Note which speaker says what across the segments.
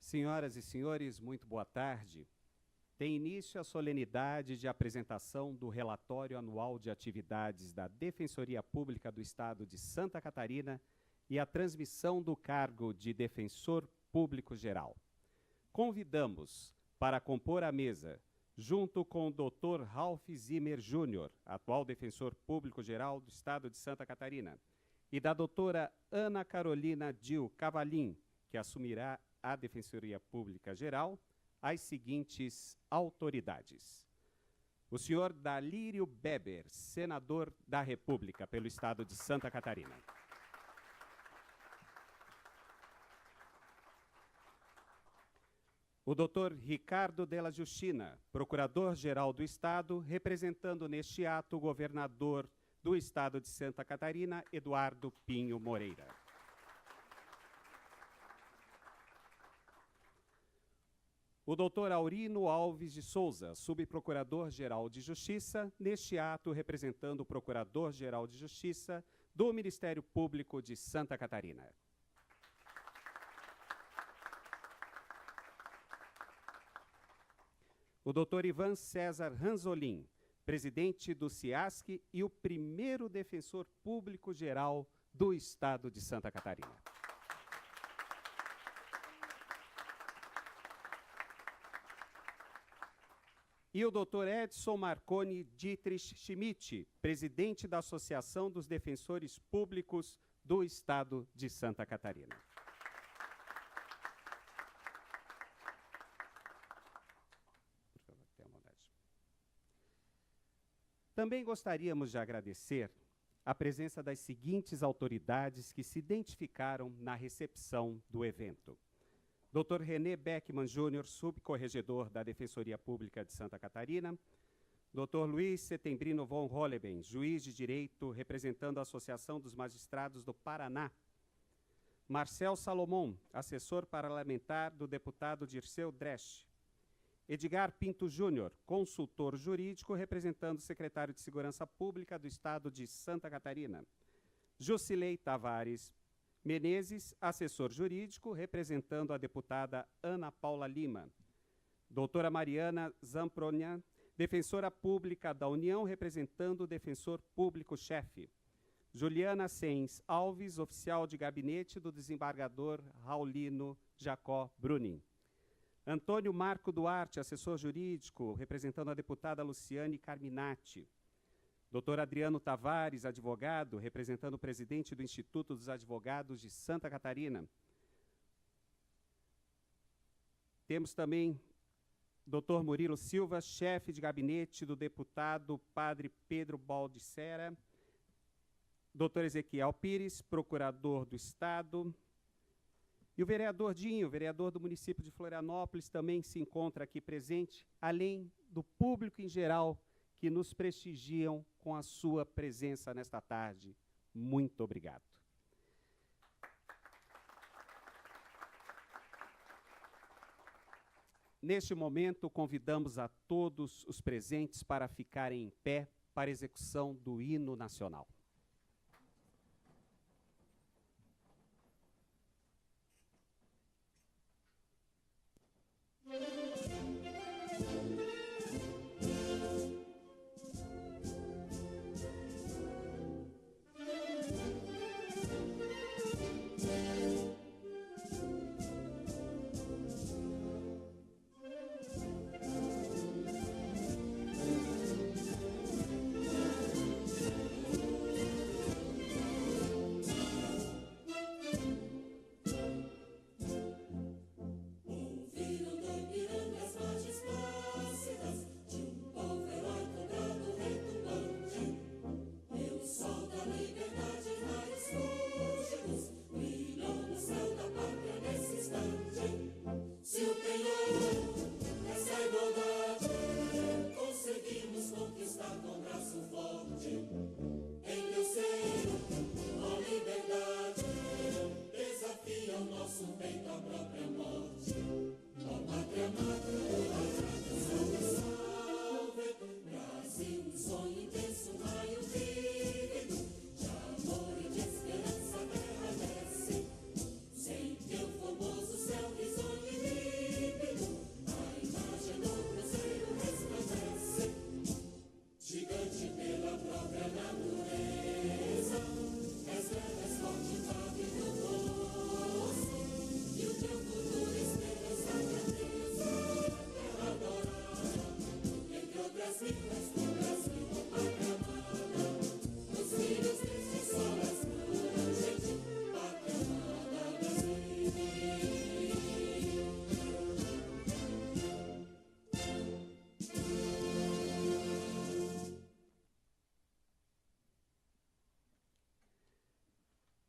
Speaker 1: Senhoras e senhores, muito boa tarde. Tem início a solenidade de apresentação do relatório anual de atividades da Defensoria Pública do Estado de Santa Catarina e a transmissão do cargo de Defensor Público Geral. Convidamos para compor a mesa, junto com o Dr. Ralph Zimmer Jr., atual Defensor Público Geral do Estado de Santa Catarina, e da doutora Ana Carolina Dil Cavalim, que assumirá a Defensoria Pública Geral, as seguintes autoridades. O senhor Dalírio Beber, senador da República pelo Estado de Santa Catarina. O doutor Ricardo Della Justina, procurador-geral do Estado, representando neste ato o governador do Estado de Santa Catarina, Eduardo Pinho Moreira. O doutor Aurino Alves de Souza, subprocurador-geral de Justiça, neste ato representando o procurador-geral de Justiça do Ministério Público de Santa Catarina. O doutor Ivan César Ranzolin, presidente do CIASC e o primeiro defensor público-geral do Estado de Santa Catarina. E o Dr. Edson Marconi Dietrich Schmidt, presidente da Associação dos Defensores Públicos do Estado de Santa Catarina. Por favor, tenha bondade. Também gostaríamos de agradecer a presença das seguintes autoridades que se identificaram na recepção do evento. Dr. René Beckman Jr., subcorregedor da Defensoria Pública de Santa Catarina. Dr. Luiz Setembrino von Holleben, juiz de direito, representando a Associação dos Magistrados do Paraná. Marcel Salomão, assessor parlamentar do deputado Dirceu Dresch. Edgar Pinto Júnior, consultor jurídico, representando o secretário de Segurança Pública do Estado de Santa Catarina. Jusilei Tavares Menezes, assessor jurídico, representando a deputada Ana Paula Lima. Doutora Mariana Zampronian, defensora pública da União, representando o defensor público-chefe. Juliana Sens Alves, oficial de gabinete do desembargador Raulino Jacó Brunin. Antônio Marco Duarte, assessor jurídico, representando a deputada Luciane Carminati. Dr. Adriano Tavares, advogado, representando o presidente do Instituto dos Advogados de Santa Catarina. Temos também Dr. Murilo Silva, chefe de gabinete do deputado Padre Pedro Baldissera. Dr. Ezequiel Pires, procurador do Estado. E o vereador Dinho, vereador do município de Florianópolis, também se encontra aqui presente, além do público em geral que nos prestigiam com a sua presença nesta tarde. Muito obrigado. Neste momento, convidamos a todos os presentes para ficarem em pé para a execução do hino nacional.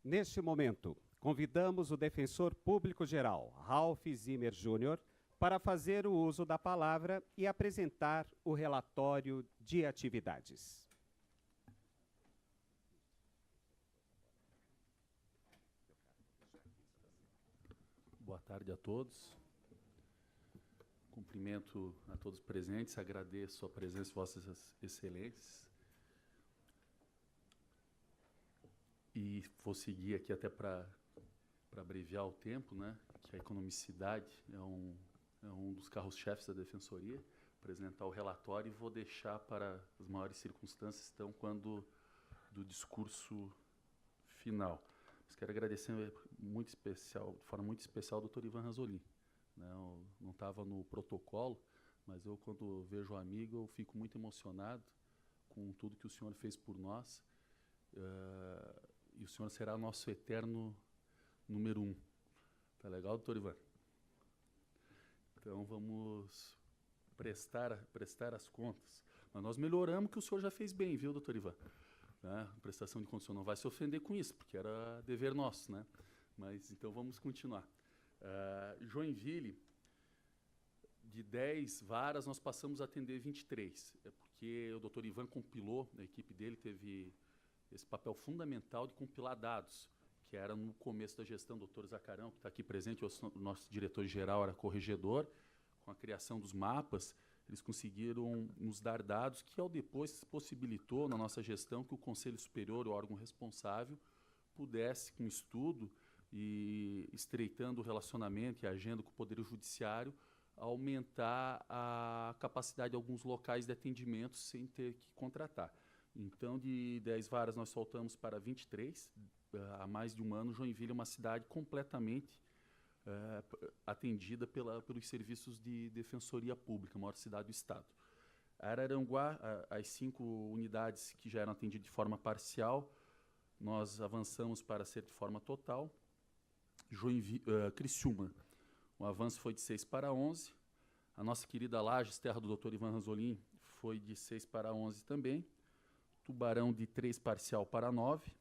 Speaker 1: Neste momento, convidamos o defensor público-geral, Ralph Zimmer Jr., para fazer o uso da palavra e apresentar o relatório de atividades.
Speaker 2: Boa tarde a todos. Cumprimento a todos os presentes, agradeço a presença de Vossas Excelências. E vou seguir aqui até para abreviar o tempo, né? Que a economicidade é um dos carros-chefes da Defensoria. Apresentar o relatório e vou deixar para as maiores circunstâncias, então, quando do discurso final. Mas quero agradecer de forma muito especial ao Dr. Ivan Ranzolin. Né? Eu não estava no protocolo, mas eu, quando vejo o amigo, eu fico muito emocionado com tudo que o senhor fez por nós. E o senhor será nosso eterno número 1. Tá legal, doutor Ivan? Então, vamos prestar as contas. Mas nós melhoramos o que o senhor já fez bem, viu, doutor Ivan? Né? Prestação de contas, o senhor não vai se ofender com isso, porque era dever nosso, né? Mas, então, vamos continuar. Joinville, de 10 varas, nós passamos a atender 23. É porque o doutor Ivan compilou, a equipe dele teve esse papel fundamental de compilar dados, que era no começo da gestão do doutor Zacarão, que está aqui presente, o nosso diretor-geral era corregedor. Com a criação dos mapas, eles conseguiram nos dar dados que, ao depois, possibilitou, na nossa gestão, que o Conselho Superior, o órgão responsável, pudesse, com estudo e estreitando o relacionamento e a agenda com o Poder Judiciário, aumentar a capacidade de alguns locais de atendimento sem ter que contratar. Então, de 10 varas, nós soltamos para 23. Há mais de um ano, Joinville é uma cidade completamente atendida pelos serviços de defensoria pública, a maior cidade do estado. Araranguá, as 5 unidades que já eram atendidas de forma parcial, nós avançamos para ser de forma total. Criciúma, o avanço foi de 6 para 11. A nossa querida Lages, terra do Dr. Ivan Ranzolin, foi de 6 para 11 também. Tubarão, de 3 parcial para 9.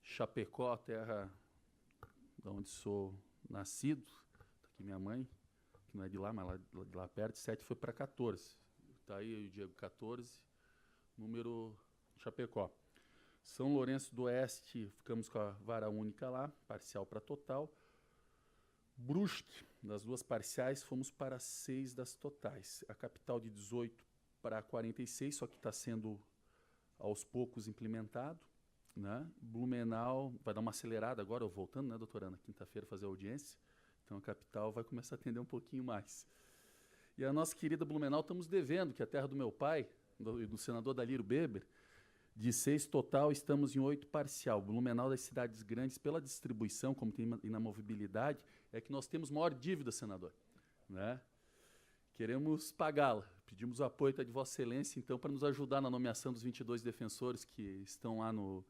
Speaker 2: Chapecó, terra de onde sou nascido, está aqui minha mãe, que não é de lá, mas de lá perto, 7 foi para 14. Está aí o Diego, 14, número Chapecó. São Lourenço do Oeste, ficamos com a vara única lá, parcial para total. Brusque, das 2 parciais, fomos para 6 das totais. A capital, de 18 para 46, só que está sendo aos poucos implementado. Né? Blumenau vai dar uma acelerada agora, eu voltando, né, doutora Ana, quinta-feira fazer audiência, então a capital vai começar a atender um pouquinho mais. E a nossa querida Blumenau estamos devendo, que é a terra do meu pai, do senador Dalírio Beber, de 6 total, estamos em 8 parcial. Blumenau, das cidades grandes, pela distribuição, como tem inamovibilidade, é que nós temos maior dívida, senador. Né? Queremos pagá-la. Pedimos o apoio de Vossa Excelência, então, para nos ajudar na nomeação dos 22 defensores que estão lá no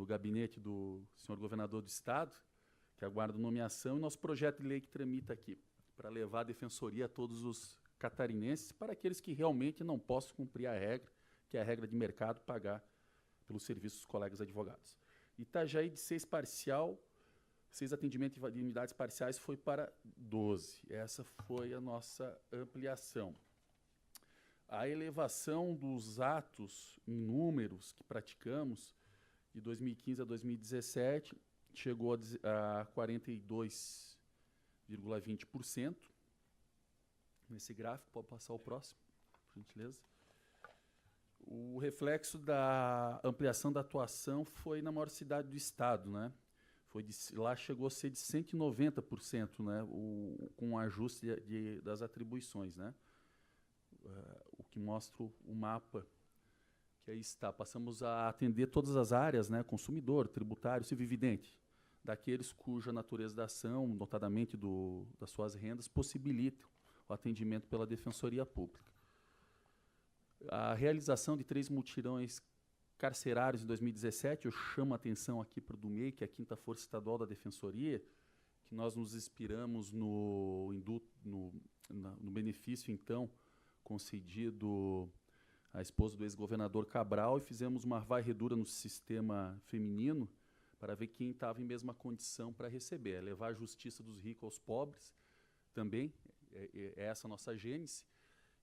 Speaker 2: gabinete do senhor governador do estado, que aguarda nomeação, e nosso projeto de lei que tramita aqui, para levar a defensoria a todos os catarinenses, para aqueles que realmente não possam cumprir a regra, que é a regra de mercado, pagar pelos serviços dos colegas advogados. Itajaí, de 6 parcial, 6 atendimentos de unidades parciais, foi para 12. Essa foi a nossa ampliação. A elevação dos atos em números que praticamos, de 2015 a 2017, chegou a 42,20%. Nesse gráfico, pode passar o próximo, por gentileza. O reflexo da ampliação da atuação foi na maior cidade do estado, né? Lá chegou a ser de 190%, né? Com o ajuste das atribuições, né? O que mostra o mapa que aí está. Passamos a atender todas as áreas, né? Consumidor, tributário, civividente, daqueles cuja natureza da ação, notadamente das suas rendas, possibilitam o atendimento pela Defensoria Pública. A realização de 3 mutirões carcerários em 2017, eu chamo a atenção aqui para o DUMEI, que é a 5ª Força Estadual da Defensoria, que nós nos inspiramos no benefício, então, concedido à esposa do ex-governador Cabral, e fizemos uma varredura no sistema feminino para ver quem estava em mesma condição para receber, é levar a justiça dos ricos aos pobres também, é essa a nossa gênese,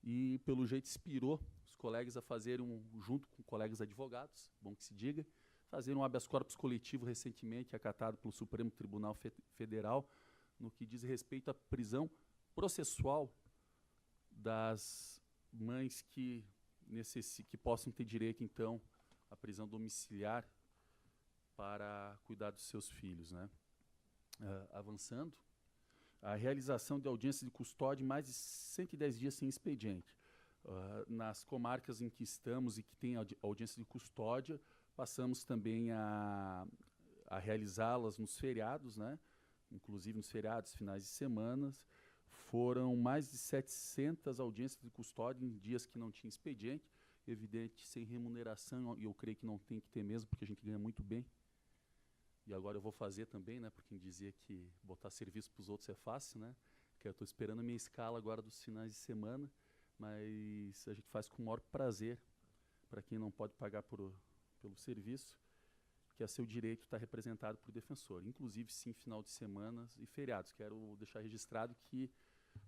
Speaker 2: e pelo jeito inspirou os colegas a fazerem, junto com colegas advogados, bom que se diga, fazer um habeas corpus coletivo recentemente acatado pelo Supremo Tribunal Federal no que diz respeito à prisão processual das mães que possam ter direito, então, à prisão domiciliar para cuidar dos seus filhos, né? Avançando, a realização de audiências de custódia em mais de 110 dias sem expediente. Nas comarcas em que estamos e que tem audiência de custódia, passamos também a realizá-las nos feriados, né? Inclusive nos feriados, finais de semana. Foram mais de 700 audiências de custódia em dias que não tinha expediente, evidente, sem remuneração, e eu creio que não tem que ter mesmo, porque a gente ganha muito bem. E agora eu vou fazer também, né? Porque quem dizia que botar serviço para os outros é fácil, né? Que eu estou esperando a minha escala agora dos finais de semana, mas a gente faz com o maior prazer para quem não pode pagar pelo serviço, que é seu direito estar representado por defensor, inclusive sim final de semana e feriados. Quero deixar registrado que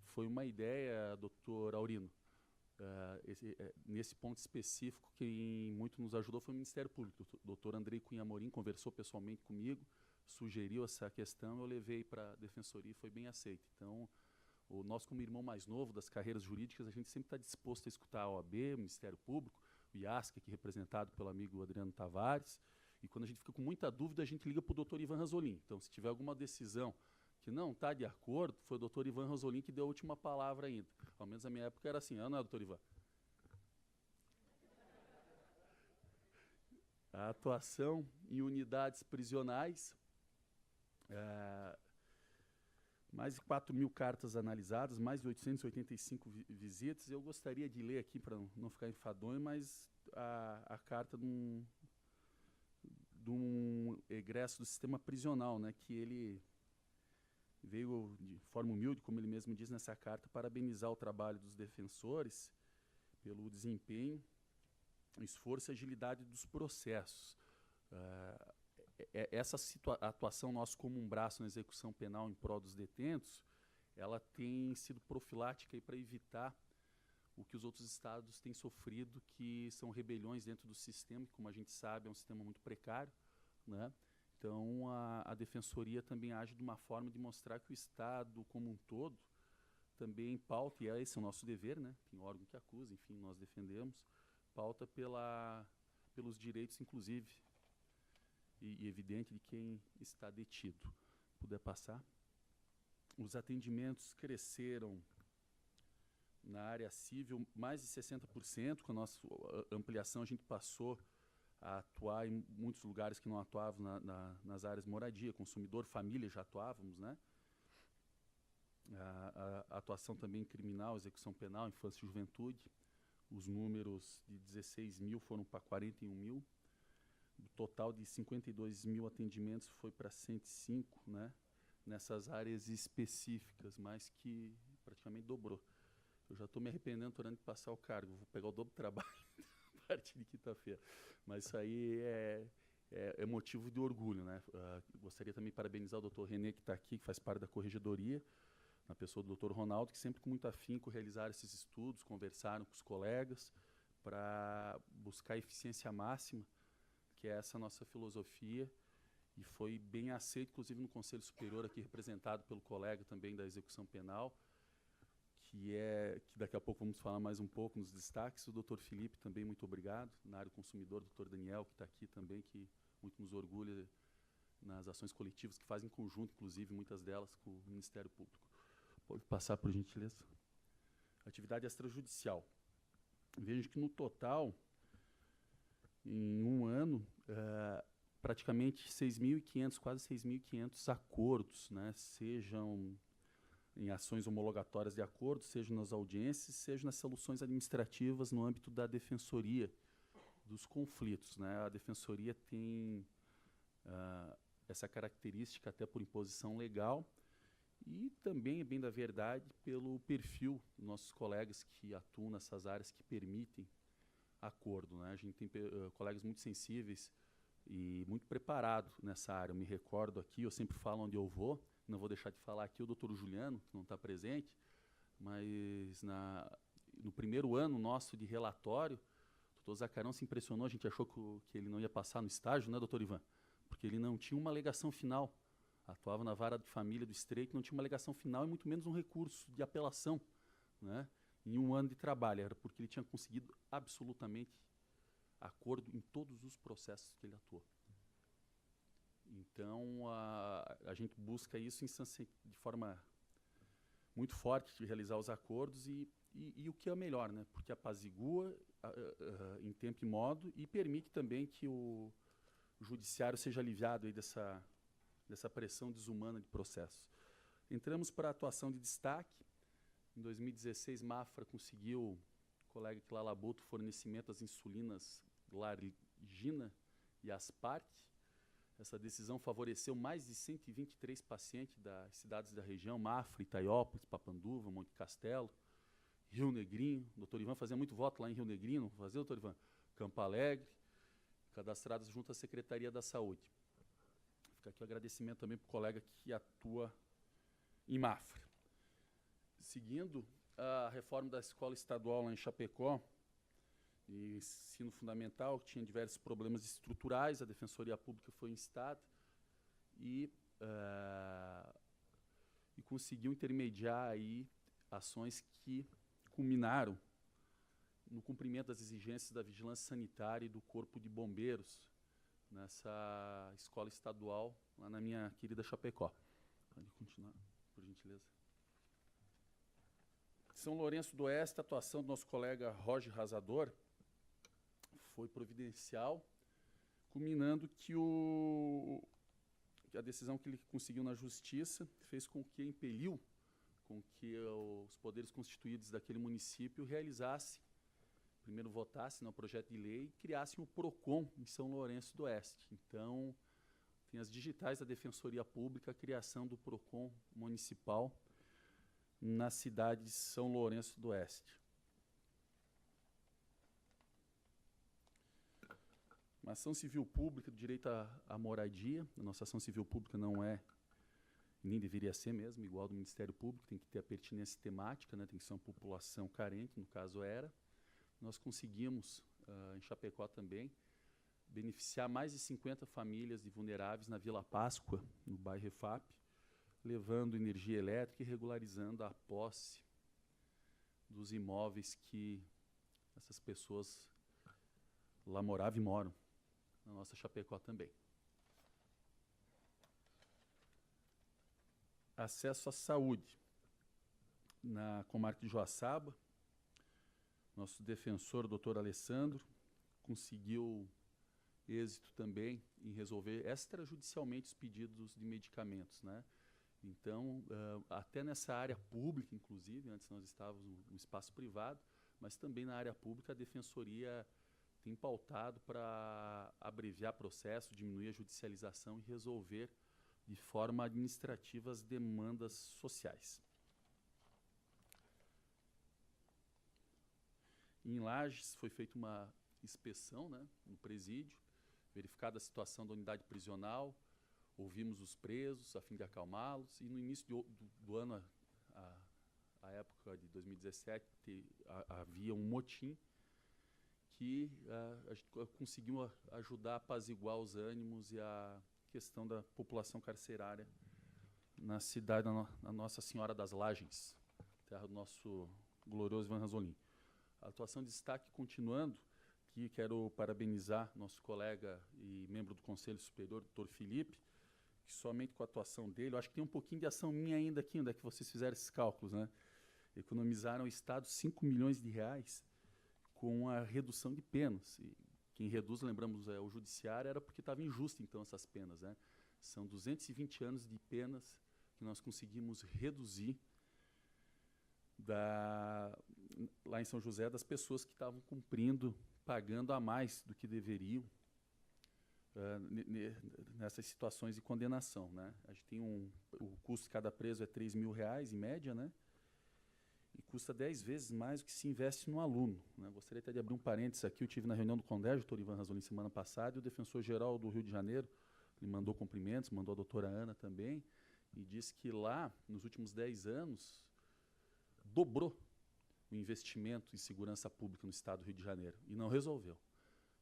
Speaker 2: foi uma ideia, doutor Aurino. Nesse ponto específico, quem muito nos ajudou foi o Ministério Público. O doutor Andrei Cunha Amorim conversou pessoalmente comigo, sugeriu essa questão, eu levei para a Defensoria e foi bem aceito. Então, nós, como irmão mais novo das carreiras jurídicas, a gente sempre está disposto a escutar a OAB, o Ministério Público, o IASC, aqui representado pelo amigo Adriano Tavares, e quando a gente fica com muita dúvida, a gente liga para o doutor Ivan Ranzolin. Então, se tiver alguma decisão que não está de acordo, foi o doutor Ivan Ranzolin que deu a última palavra ainda. Ao menos na minha época era assim, não é, doutor Ivan? A atuação em unidades prisionais, mais de 4.000 cartas analisadas, mais de 885 visitas. Eu gostaria de ler aqui, para não ficar enfadonho, mas a carta de um egresso do sistema prisional, né, que ele veio de forma humilde, como ele mesmo diz nessa carta, parabenizar o trabalho dos defensores pelo desempenho, esforço e agilidade dos processos. Essa atuação nossa como um braço na execução penal em prol dos detentos, ela tem sido profilática para evitar o que os outros estados têm sofrido, que são rebeliões dentro do sistema, que, como a gente sabe, é um sistema muito precário, né? Então, a Defensoria também age de uma forma de mostrar que o Estado, como um todo, também pauta, e esse é o nosso dever, né? Tem órgão que acusa, enfim, nós defendemos, pauta pelos direitos, inclusive, e evidente, de quem está detido. Puder passar? Os atendimentos cresceram na área civil mais de 60%, com a nossa ampliação a gente passou a atuar em muitos lugares que não atuavam nas áreas moradia, consumidor, família, já atuávamos, né? A atuação também criminal, execução penal, infância e juventude, os números de 16.000 foram para 41.000, o total de 52.000 atendimentos foi para 105, né? Nessas áreas específicas, mas que praticamente dobrou. Eu já estou me arrependendo durante de passar o cargo, vou pegar o dobro do trabalho a partir de quinta-feira. Mas isso aí é motivo de orgulho, né? Gostaria também de parabenizar o doutor René, que está aqui, que faz parte da corregedoria, na pessoa do doutor Ronaldo, que sempre com muito afinco realizaram esses estudos, conversaram com os colegas para buscar a eficiência máxima, que é essa nossa filosofia, e foi bem aceito, inclusive no Conselho Superior, aqui representado pelo colega também da execução penal, que daqui a pouco vamos falar mais um pouco nos destaques. O doutor Felipe também, muito obrigado. Na área do consumidor, o doutor Daniel, que está aqui também, que muito nos orgulha nas ações coletivas, que fazem em conjunto, inclusive, muitas delas com o Ministério Público. Pode passar, por gentileza. Atividade extrajudicial. Vejo que no total, em um ano, praticamente 6.500, quase 6.500 acordos, né, sejam em ações homologatórias de acordo, seja nas audiências, seja nas soluções administrativas no âmbito da defensoria dos conflitos, né? A defensoria tem essa característica até por imposição legal e também, bem da verdade, pelo perfil dos nossos colegas que atuam nessas áreas que permitem acordo, né? A gente tem colegas muito sensíveis e muito preparado nessa área. Eu me recordo aqui, eu sempre falo onde eu vou, não vou deixar de falar aqui o doutor Juliano, que não está presente, mas no primeiro ano nosso de relatório, o doutor Zacarão se impressionou, a gente achou que ele não ia passar no estágio, né, doutor Ivan? Porque ele não tinha uma alegação final. Atuava na vara de família do Estreito, não tinha uma alegação final e muito menos um recurso de apelação, né, em um ano de trabalho. Era porque ele tinha conseguido absolutamente acordo em todos os processos que ele atuou. Então, a gente busca isso de forma muito forte, de realizar os acordos e o que é melhor, né? Porque apazigua em tempo e modo e permite também que o judiciário seja aliviado aí dessa pressão desumana de processo. Entramos para a atuação de destaque. Em 2016, Mafra conseguiu, o colega Clalaboto, fornecimento das insulinas Glargina e Aspart. Essa decisão favoreceu mais de 123 pacientes das cidades da região, Mafra, Itaiópolis, Papanduva, Monte Castelo, Rio Negrinho. O doutor Ivan fazia muito voto lá em Rio Negrinho, não fazia, doutor Ivan? Campo Alegre, cadastrados junto à Secretaria da Saúde. Fica aqui o agradecimento também para o colega que atua em Mafra. Seguindo, a reforma da escola estadual lá em Chapecó, e ensino fundamental, que tinha diversos problemas estruturais, a Defensoria Pública foi instada e conseguiu intermediar aí ações que culminaram no cumprimento das exigências da vigilância sanitária e do Corpo de Bombeiros nessa escola estadual, lá na minha querida Chapecó. Pode continuar, por gentileza. São Lourenço do Oeste, a atuação do nosso colega Roger Razador foi providencial, culminando que a decisão que ele conseguiu na Justiça fez com que impeliu com que os poderes constituídos daquele município realizassem, primeiro votassem no projeto de lei e criassem o PROCON em São Lourenço do Oeste. Então, tem as digitais da Defensoria Pública, a criação do PROCON municipal na cidade de São Lourenço do Oeste. Uma ação civil pública do direito à moradia. A nossa ação civil pública não é, nem deveria ser mesmo, igual do Ministério Público, tem que ter a pertinência temática, né, tem que ser uma população carente, no caso era. Nós conseguimos, em Chapecó também, beneficiar mais de 50 famílias de vulneráveis na Vila Páscoa, no bairro Refap, levando energia elétrica e regularizando a posse dos imóveis que essas pessoas lá moravam e moram, na nossa Chapecó também. Acesso à saúde. Na comarca de Joaçaba, nosso defensor, doutor Alessandro, conseguiu êxito também em resolver extrajudicialmente os pedidos de medicamentos, né? Então, até nessa área pública, inclusive, antes nós estávamos no espaço privado, mas também na área pública a Defensoria tem pautado para abreviar processo, diminuir a judicialização e resolver de forma administrativa as demandas sociais. Em Lages foi feita uma inspeção, né, no presídio, verificada a situação da unidade prisional, ouvimos os presos a fim de acalmá-los e no início do ano, a época de 2017, havia um motim que a gente conseguiu ajudar a apaziguar os ânimos e a questão da população carcerária na cidade da Nossa Senhora das Lajes, terra do nosso glorioso Ivan Ranzolin. A atuação de destaque continuando, que quero parabenizar nosso colega e membro do Conselho Superior, doutor Felipe, que somente com a atuação dele, eu acho que tem um pouquinho de ação minha ainda aqui, onde é que vocês fizeram esses cálculos, né? Economizaram ao Estado 5 milhões de reais com a redução de penas. E quem reduz, lembramos, o judiciário, era porque estava injusto, então, essas penas, né? São 220 anos de penas que nós conseguimos reduzir lá em São José, das pessoas que estavam cumprindo, pagando a mais do que deveriam nessas situações de condenação, né? A gente tem o custo de cada preso é R$3.000, em média, né? e custa 10 vezes mais do que se investe no aluno, né? Gostaria até de abrir um parênteses aqui. Eu tive na reunião do CONDERJ, o doutor Ivan Ranzolin, semana passada, e o defensor-geral do Rio de Janeiro me mandou cumprimentos, mandou a doutora Ana também, e disse que lá, nos últimos 10 anos, dobrou o investimento em segurança pública no estado do Rio de Janeiro, e não resolveu.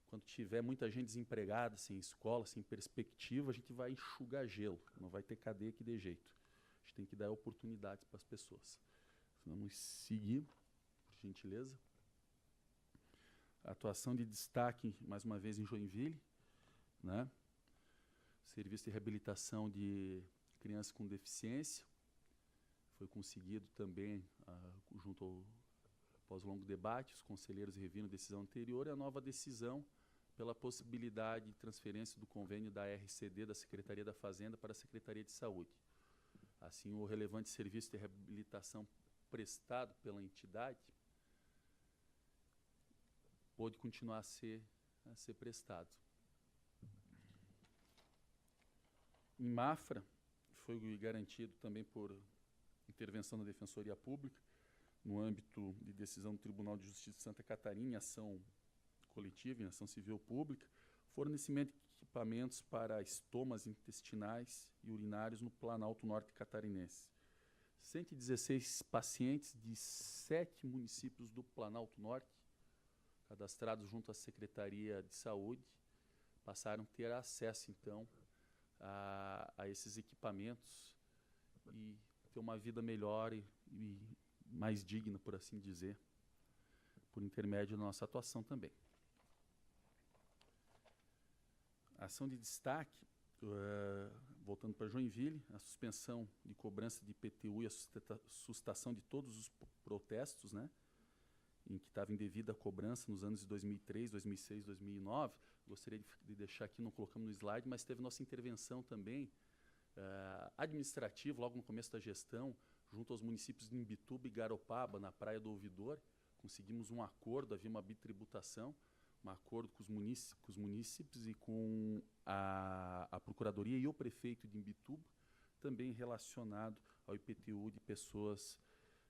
Speaker 2: Quando tiver muita gente desempregada, sem escola, sem perspectiva, a gente vai enxugar gelo, não vai ter cadeia que dê jeito. A gente tem que dar oportunidades para as pessoas. Vamos seguir, por gentileza. A atuação de destaque, mais uma vez, em Joinville, né? Serviço de reabilitação de crianças com deficiência. Foi conseguido também, junto após longo debate, os conselheiros reviram a decisão anterior e a nova decisão pela possibilidade de transferência do convênio da RCD, da Secretaria da Fazenda, para a Secretaria de Saúde. Assim, o relevante serviço de reabilitação prestado pela entidade pôde continuar a ser prestado. Em Mafra, foi garantido também por intervenção da Defensoria Pública, no âmbito de decisão do Tribunal de Justiça de Santa Catarina, em ação coletiva, em ação civil pública, fornecimento de equipamentos para estomas intestinais e urinários no Planalto Norte catarinense. 116 pacientes de 7 municípios do Planalto Norte, cadastrados junto à Secretaria de Saúde, passaram a ter acesso, então, a esses equipamentos e ter uma vida melhor e mais digna, por assim dizer, por intermédio da nossa atuação também. A ação de destaque, voltando para Joinville, a suspensão de cobrança de IPTU e a sustação de todos os protestos, né, em que estava indevida a cobrança nos anos de 2003, 2006, 2009. Gostaria de deixar aqui, não colocamos no slide, mas teve nossa intervenção também administrativa, logo no começo da gestão, junto aos municípios de Imbituba e Garopaba, na Praia do Ouvidor. Conseguimos um acordo, havia uma bitributação, um acordo com os munícipes e com a Procuradoria e o prefeito de Imbituba, também relacionado ao IPTU de pessoas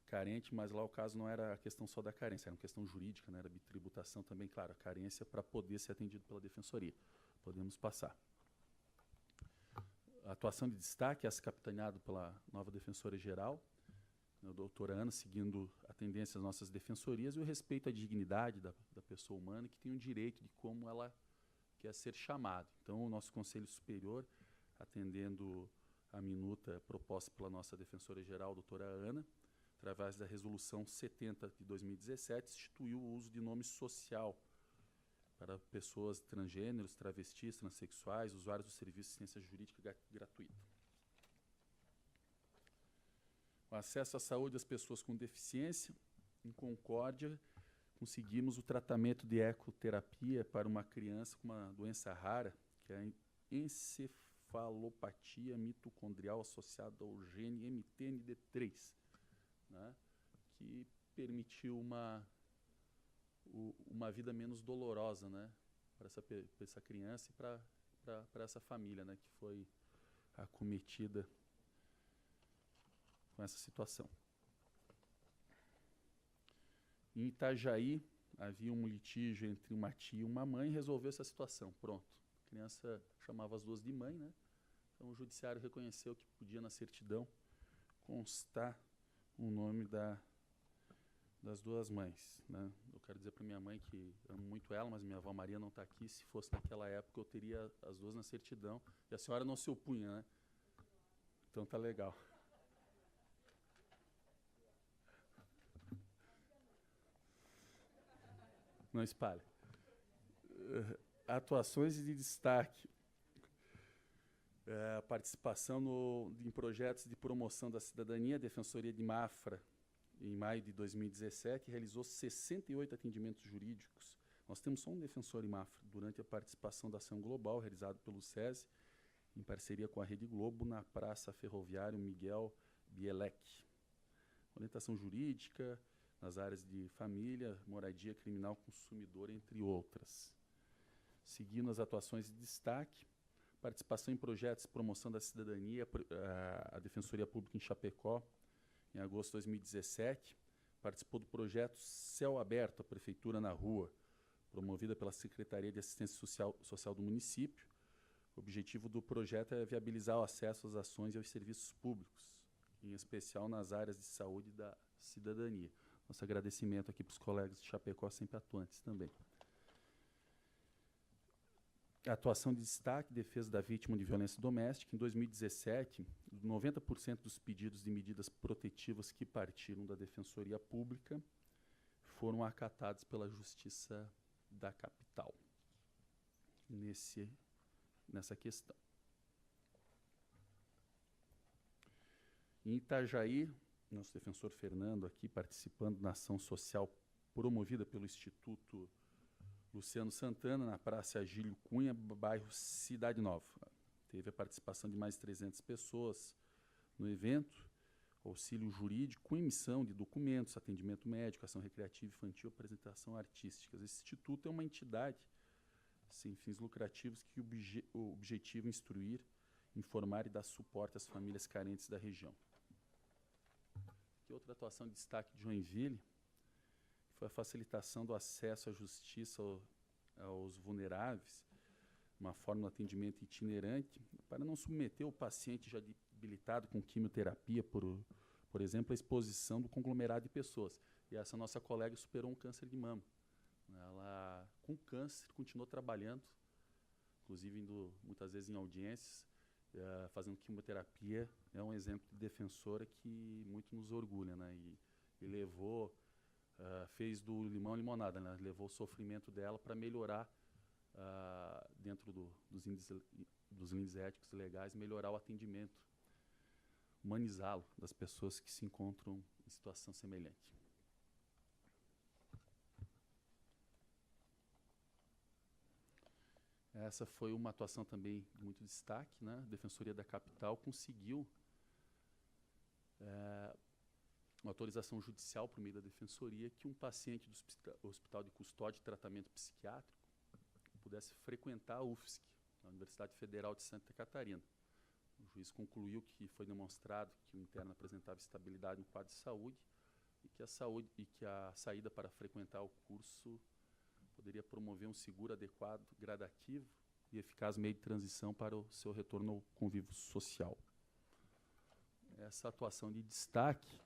Speaker 2: carentes, mas lá o caso não era a questão só da carência, era uma questão jurídica, né? Era bitributação também, claro, a carência para poder ser atendido pela Defensoria. Podemos passar. A atuação de destaque, essa capitaneada pela nova Defensora-Geral, a doutora Ana, seguindo a tendência das nossas defensorias e o respeito à dignidade da pessoa humana, que tem o direito de como ela quer ser chamada. Então, o nosso Conselho Superior, atendendo a minuta proposta pela nossa Defensora-Geral, doutora Ana, através da Resolução 70 de 2017, instituiu o uso de nome social para pessoas transgêneros, travestis, transexuais, usuários do serviço de assistência jurídica gratuita. O acesso à saúde das pessoas com deficiência, em Concórdia, conseguimos o tratamento de ecoterapia para uma criança com uma doença rara, que é a encefalopatia mitocondrial associada ao gene MTND3, né, que permitiu uma vida menos dolorosa, né, para essa criança e para essa família, né, que foi acometida com essa situação. Em Itajaí, havia um litígio entre uma tia e uma mãe e resolveu essa situação. Pronto. A criança chamava as duas de mãe, né? Então o judiciário reconheceu que podia na certidão constar o nome das duas mães, né? Eu quero dizer para minha mãe que amo muito ela, mas minha avó Maria não está aqui. Se fosse naquela época, eu teria as duas na certidão. E a senhora não se opunha, né? Então tá legal. Não espalha. Atuações de destaque. Participação em projetos de promoção da cidadania. A Defensoria de Mafra, em maio de 2017, realizou 68 atendimentos jurídicos. Nós temos só um defensor em Mafra, durante a participação da ação global, realizada pelo SESI, em parceria com a Rede Globo, na Praça Ferroviária Miguel Bielek. Orientação jurídica nas áreas de família, moradia, criminal, consumidor, entre outras. Seguindo as atuações de destaque, participação em projetos de promoção da cidadania, a Defensoria Pública em Chapecó, em agosto de 2017, participou do projeto Céu Aberto, a Prefeitura na Rua, promovida pela Secretaria de Assistência Social do município. O objetivo do projeto é viabilizar o acesso às ações e aos serviços públicos, em especial nas áreas de saúde e da cidadania. Nosso agradecimento aqui para os colegas de Chapecó, sempre atuantes também. A atuação de destaque, defesa da vítima de violência doméstica. Em 2017, 90% dos pedidos de medidas protetivas que partiram da Defensoria Pública foram acatados pela Justiça da Capital nessa questão. Em Itajaí, nosso defensor Fernando aqui participando da ação social promovida pelo Instituto Luciano Santana, na Praça Agílio Cunha, bairro Cidade Nova. Teve a participação de mais de 300 pessoas no evento, auxílio jurídico com emissão de documentos, atendimento médico, ação recreativa infantil, apresentação artística. Esse instituto é uma entidade sem fins lucrativos que o objetivo é instruir, informar e dar suporte às famílias carentes da região. Aqui outra atuação de destaque de Joinville foi a facilitação do acesso à justiça aos vulneráveis, uma forma de atendimento itinerante, para não submeter o paciente já debilitado com quimioterapia, por exemplo, à exposição do conglomerado de pessoas. E essa nossa colega superou um câncer de mama. Ela, com câncer, continuou trabalhando, inclusive indo muitas vezes em audiências, fazendo quimioterapia. É um exemplo de defensora que muito nos orgulha, né? E levou... fez do limão limonada, né? Levou o sofrimento dela para melhorar, dentro dos índices éticos e legais, melhorar o atendimento, humanizá-lo das pessoas que se encontram em situação semelhante. Essa foi uma atuação também de muito destaque, né? A Defensoria da Capital conseguiu uma autorização judicial por meio da Defensoria que um paciente do Hospital de Custódia e Tratamento Psiquiátrico pudesse frequentar a UFSC, a Universidade Federal de Santa Catarina. O juiz concluiu que foi demonstrado que o interno apresentava estabilidade no quadro de saúde e que a saída para frequentar o curso poderia promover um seguro, adequado, gradativo e eficaz meio de transição para o seu retorno ao convívio social. Essa atuação de destaque,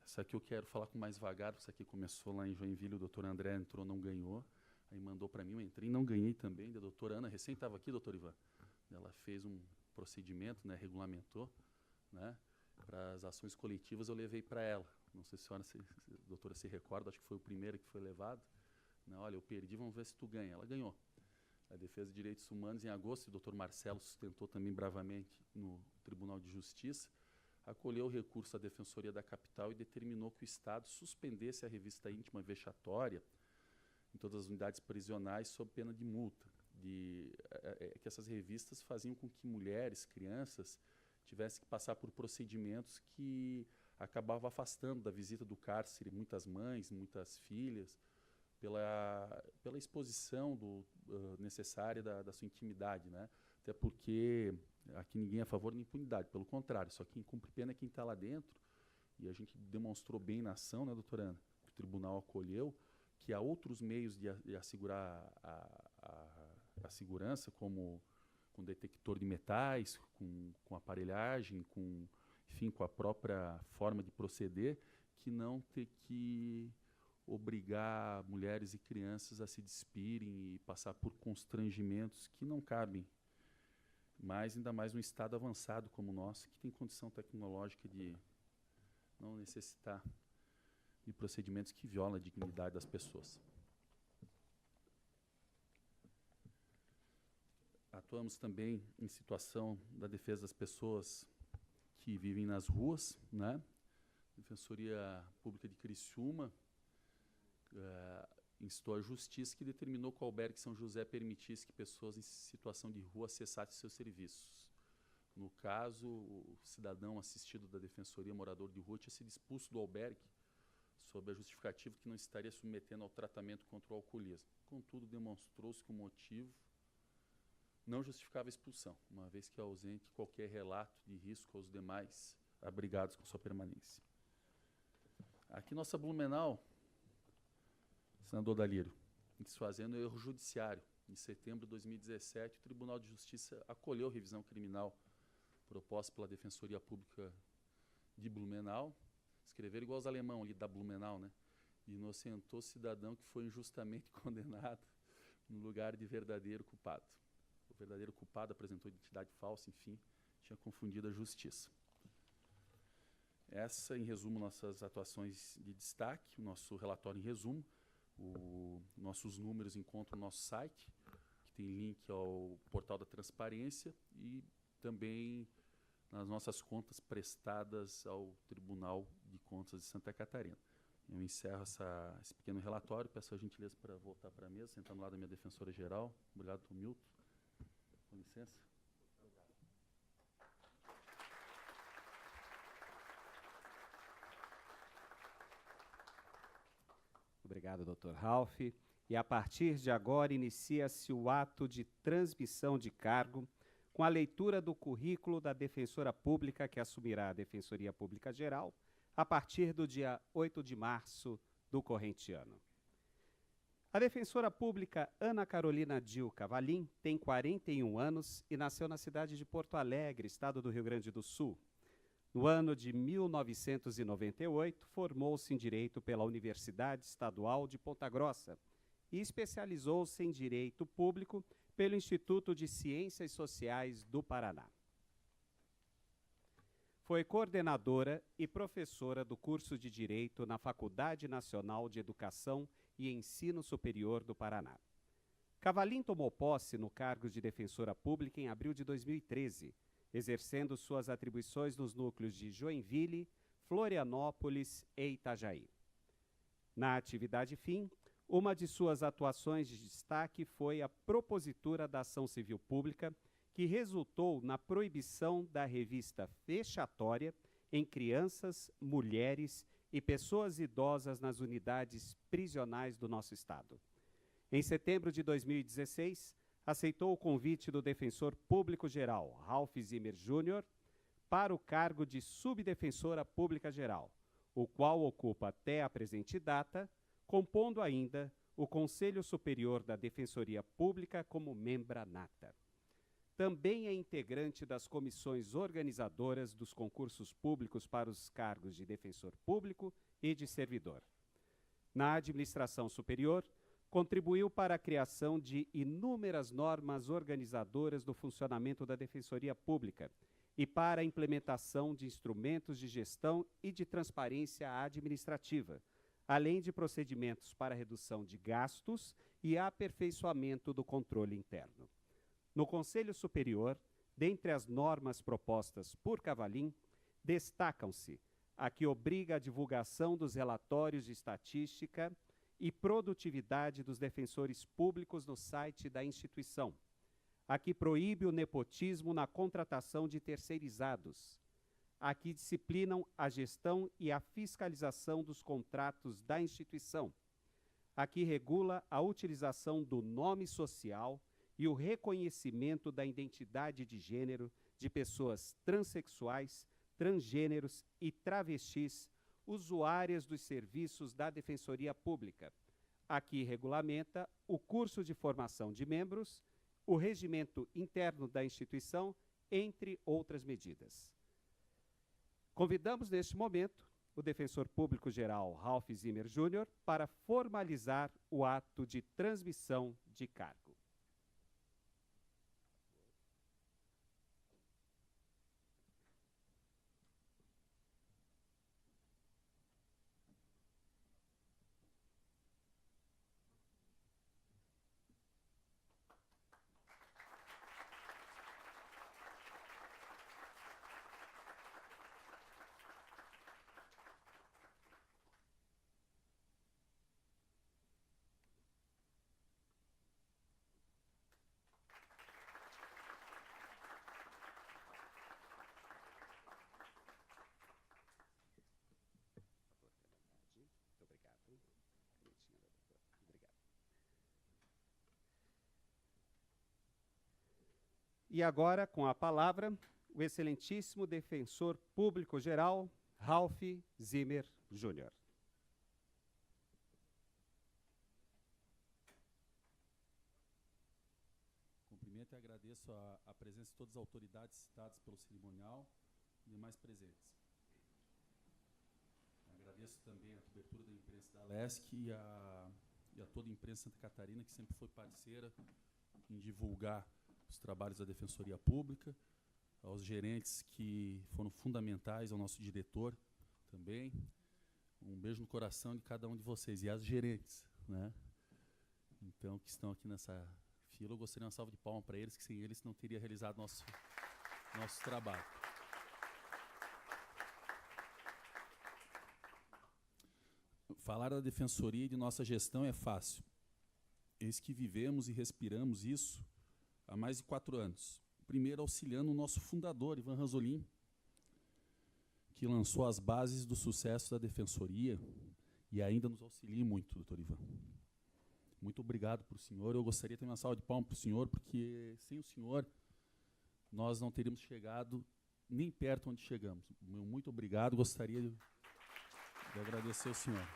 Speaker 2: essa aqui eu quero falar com mais vagar, porque essa aqui começou lá em Joinville, o doutor André entrou, não ganhou, aí mandou para mim, eu entrei e não ganhei também, da doutora Ana, recém estava aqui, doutor Ivan, ela fez um procedimento, né, regulamentou, né, para as ações coletivas, eu levei para ela, não sei se a doutora se recorda, acho que foi o primeiro que foi levado, né, olha, eu perdi, vamos ver se tu ganha, ela ganhou. A Defesa de Direitos Humanos, em agosto, o doutor Marcelo sustentou também bravamente no Tribunal de Justiça, acolheu o recurso à Defensoria da Capital e determinou que o Estado suspendesse a revista íntima vexatória em todas as unidades prisionais sob pena de multa. Que essas revistas faziam com que mulheres, crianças, tivessem que passar por procedimentos que acabavam afastando da visita do cárcere muitas mães, muitas filhas, pela exposição necessária da sua intimidade, né? Até porque aqui ninguém é a favor da impunidade, pelo contrário, só quem cumpre pena é quem está lá dentro, e a gente demonstrou bem na ação, né, doutora Ana, que o tribunal acolheu, que há outros meios de assegurar a segurança, como com detector de metais, com aparelhagem, enfim, com a própria forma de proceder, que não ter que obrigar mulheres e crianças a se despirem e passar por constrangimentos que não cabem, mas ainda mais num estado avançado como o nosso, que tem condição tecnológica de não necessitar de procedimentos que violam a dignidade das pessoas. Atuamos também em situação da defesa das pessoas que vivem nas ruas, né? Defensoria Pública de Criciúma instou a justiça que determinou que o albergue São José permitisse que pessoas em situação de rua acessassem seus serviços. No caso, o cidadão assistido da Defensoria, morador de rua, tinha sido expulso do albergue sob a justificativa que não estaria submetendo ao tratamento contra o alcoolismo. Contudo, demonstrou-se que o motivo não justificava a expulsão, uma vez que é ausente qualquer relato de risco aos demais abrigados com sua permanência. Aqui nossa Blumenau, senador Dalírio, desfazendo erro judiciário. Em setembro de 2017, o Tribunal de Justiça acolheu a revisão criminal proposta pela Defensoria Pública de Blumenau. Escreveram igual os alemão ali da Blumenau, né? Inocentou cidadão que foi injustamente condenado no lugar de verdadeiro culpado. O verdadeiro culpado apresentou identidade falsa, enfim, tinha confundido a justiça. Essa, em resumo, nossas atuações de destaque, o nosso relatório em resumo. Nossos números encontram no nosso site, que tem link ao portal da transparência e também nas nossas contas prestadas ao Tribunal de Contas de Santa Catarina. Eu encerro esse pequeno relatório, peço a gentileza para voltar para a mesa, sentar no lado da minha defensora-geral. Obrigado, Milton. Com licença.
Speaker 1: Obrigado, Dr. Ralph. E a partir de agora inicia-se o ato de transmissão de cargo com a leitura do currículo da defensora pública que assumirá a Defensoria Pública Geral a partir do dia 8 de março do corrente ano. A defensora pública Ana Carolina Dil Cavalim tem 41 anos e nasceu na cidade de Porto Alegre, estado do Rio Grande do Sul. No ano de 1998, formou-se em Direito pela Universidade Estadual de Ponta Grossa e especializou-se em Direito Público pelo Instituto de Ciências Sociais do Paraná. Foi coordenadora e professora do curso de Direito na Faculdade Nacional de Educação e Ensino Superior do Paraná. Cavalim tomou posse no cargo de defensora pública em abril de 2013, exercendo suas atribuições nos núcleos de Joinville, Florianópolis e Itajaí. Na atividade fim, uma de suas atuações de destaque foi a propositura da ação civil pública, que resultou na proibição da revista vexatória em crianças, mulheres e pessoas idosas nas unidades prisionais do nosso estado. Em setembro de 2016, aceitou o convite do defensor público-geral, Ralph Zimmer Jr., para o cargo de subdefensora pública-geral, o qual ocupa até a presente data, compondo ainda o Conselho Superior da Defensoria Pública como membra nata. Também é integrante das comissões organizadoras dos concursos públicos para os cargos de defensor público e de servidor. Na administração superior, contribuiu para a criação de inúmeras normas organizadoras do funcionamento da Defensoria Pública e para a implementação de instrumentos de gestão e de transparência administrativa, além de procedimentos para redução de gastos e aperfeiçoamento do controle interno. No Conselho Superior, dentre as normas propostas por Cavalim, destacam-se a que obriga a divulgação dos relatórios de estatística e produtividade dos defensores públicos no site da instituição, a que proíbe o nepotismo na contratação de terceirizados, a que disciplinam a gestão e a fiscalização dos contratos da instituição, a que regula a utilização do nome social e o reconhecimento da identidade de gênero de pessoas transexuais, transgêneros e travestis usuárias dos serviços da Defensoria Pública. Aqui regulamenta o curso de formação de membros, o regimento interno da instituição, entre outras medidas. Convidamos, neste momento, o defensor público-geral Ralph Zimmer Jr. para formalizar o ato de transmissão de cargo. E agora, com a palavra, o excelentíssimo defensor público-geral, Ralph Zimmer Jr.
Speaker 2: e agradeço a presença de todas as autoridades citadas pelo cerimonial e demais presentes. Agradeço também a cobertura da imprensa da LESC e a toda a imprensa Santa Catarina, que sempre foi parceira em divulgar os trabalhos da Defensoria Pública, aos gerentes que foram fundamentais, ao nosso diretor também. Um beijo no coração de cada um de vocês, e às gerentes, né? Então, que estão aqui nessa fila, eu gostaria de uma salva de palmas para eles, que sem eles não teria realizado nosso trabalho. Falar da Defensoria e de nossa gestão é fácil. Eis que vivemos e respiramos isso há mais de 4 anos. Primeiro, auxiliando o nosso fundador, Ivan Ranzolin, que lançou as bases do sucesso da Defensoria e ainda nos auxilia muito, doutor Ivan. Muito obrigado para o senhor. Eu gostaria de ter uma salva de palmas para o senhor, porque sem o senhor nós não teríamos chegado nem perto onde chegamos. Muito obrigado. Gostaria de agradecer ao senhor.